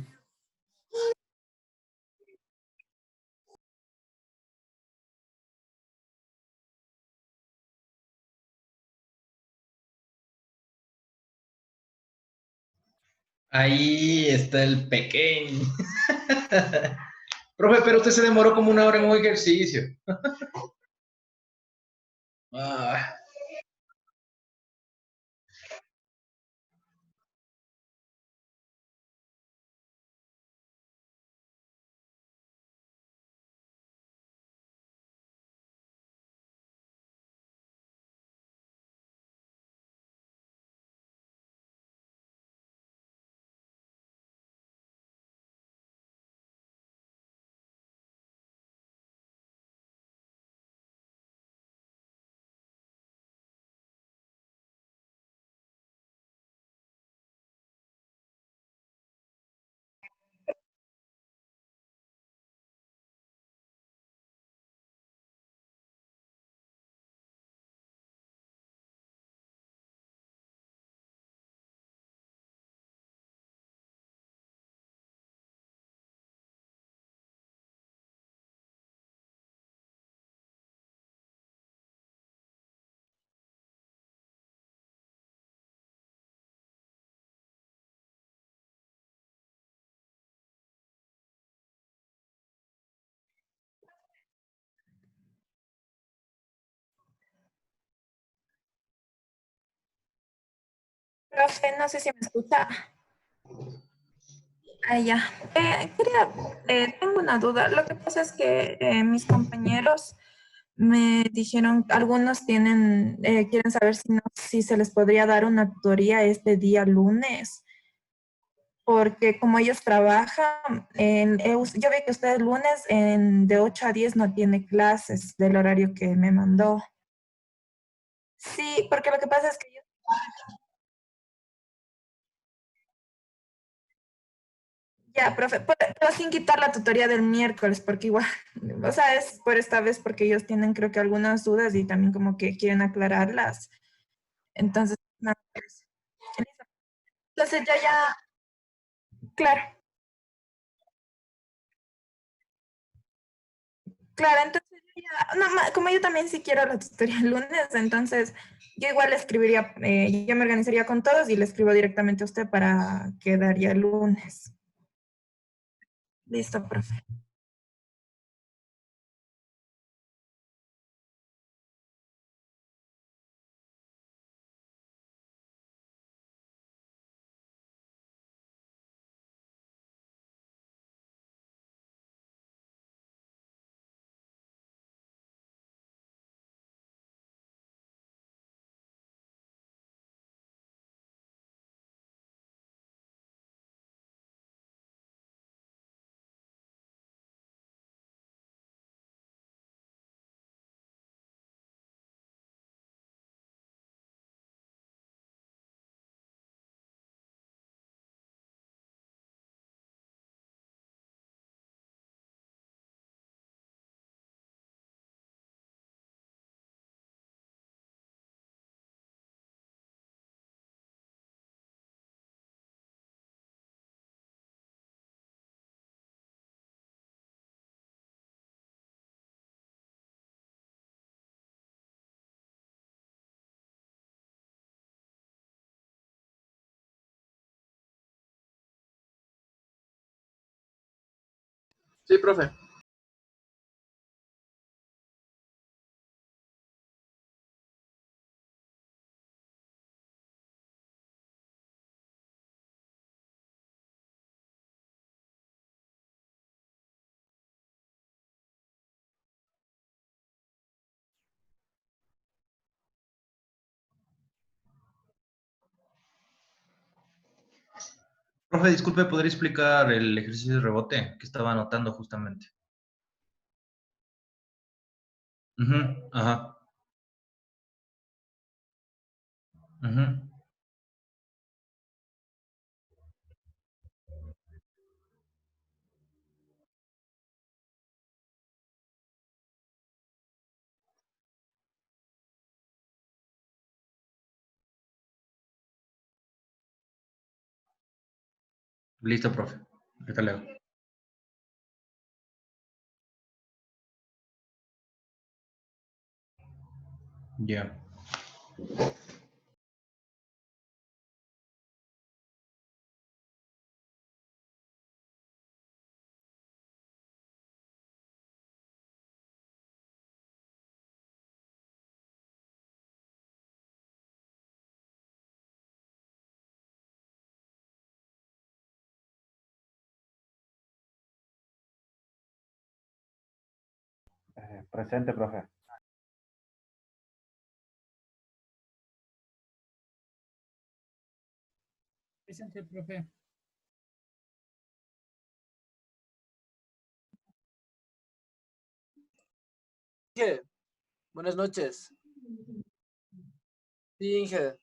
Ahí está el pequeño. Profe, pero usted se demoró como 1 hora en un ejercicio. Ah, Profe, no sé si me escucha. Ah, ya. Tengo una duda. Lo que pasa es que mis compañeros me dijeron, algunos quieren saber si se les podría dar una tutoría este día lunes, porque como ellos trabajan, yo vi que usted el lunes de 8 a 10 no tiene clases del horario que me mandó. Sí, porque lo que pasa es que ya, profe, pero sin quitar la tutoría del miércoles, porque igual, o sea, es por esta vez porque ellos tienen creo que algunas dudas y también como que quieren aclararlas. Entonces, no, pues, listo. Entonces ya, claro, claro, entonces yo ya, no, como yo también sí quiero la tutoría el lunes, entonces yo igual le escribiría, yo me organizaría con todos y le escribo directamente a usted para quedar ya el lunes. Listo, profe. Sí, profe. profe, disculpe, ¿podría explicar el ejercicio de rebote que estaba anotando justamente? Ujú, ajá. Ujú. Listo, profe. Ahorita leo. Ya. Presente, profe. Presente, profe. Inge, buenas noches. Sí, Inge.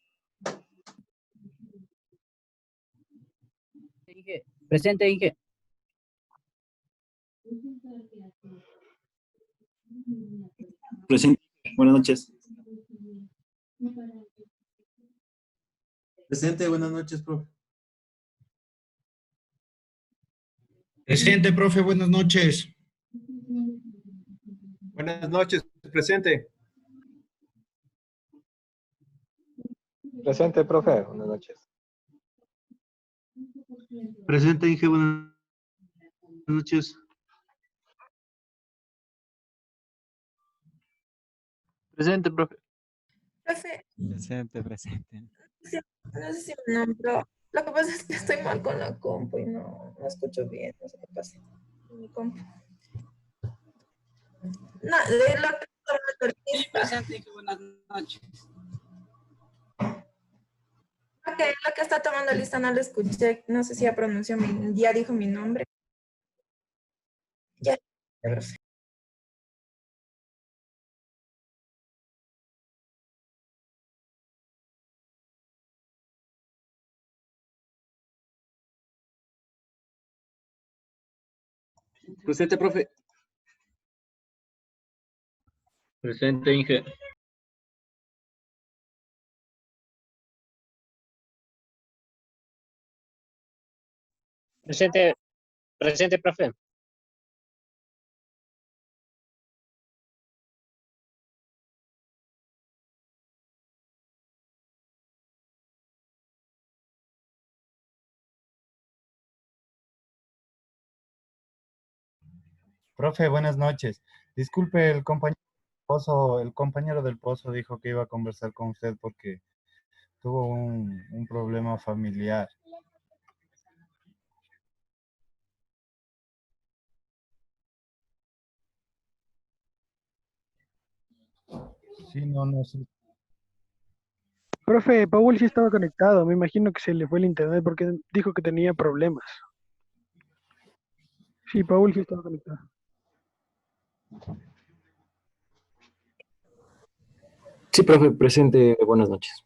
Inge. Presente, Inge. Presente. Buenas noches. Presente, buenas noches, profe. Presente, profe, buenas noches. Buenas noches, presente. Presente, profe. Buenas noches. Presente, Inge, buenas noches. Presente, profe. Profe, Presente, presente. no sé si me nombró. Lo que pasa es que estoy mal con la compu y no escucho bien. No sé qué pasa con mi compu. No, de lo que está tomando Sí, lista. presente, Inge. Buenas noches. Ok, lo que está tomando lista no lo escuché. No sé si ya pronunció ya dijo mi nombre. Ya, profe. Presente, profe. Presente, Inge. Presente, presente, profe. Profe, buenas noches. Disculpe, el compañero del Pozo dijo que iba a conversar con usted porque tuvo un problema familiar. Sí, no sé. Profe, Paul sí estaba conectado. Me imagino que se le fue el internet porque dijo que tenía problemas. Sí, Paul sí estaba conectado. Sí, profe, presente, buenas noches.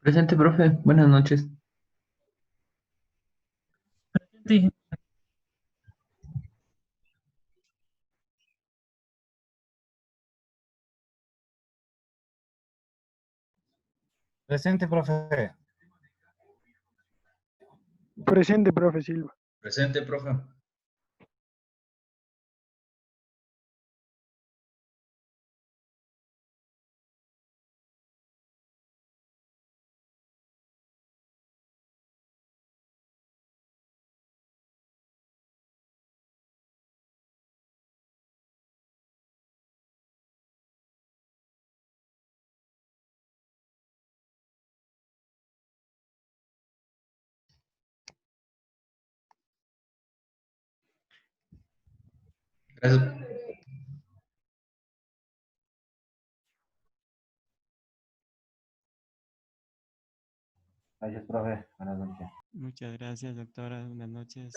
Presente, profe. Buenas noches. Sí. Presente, profe. Presente, profe Silva. Presente, profe. Gracias. Gracias, profe. Buenas noches. Muchas gracias, doctora. Buenas noches.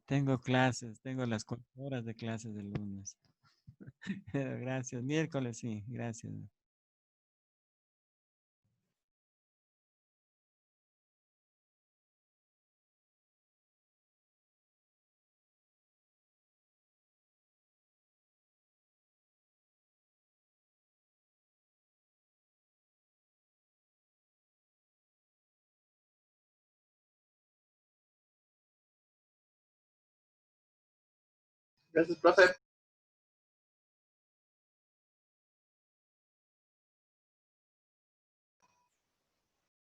Tengo clases, tengo las 4 horas de clases del lunes. Gracias. Miércoles, sí, gracias. Gracias, profe.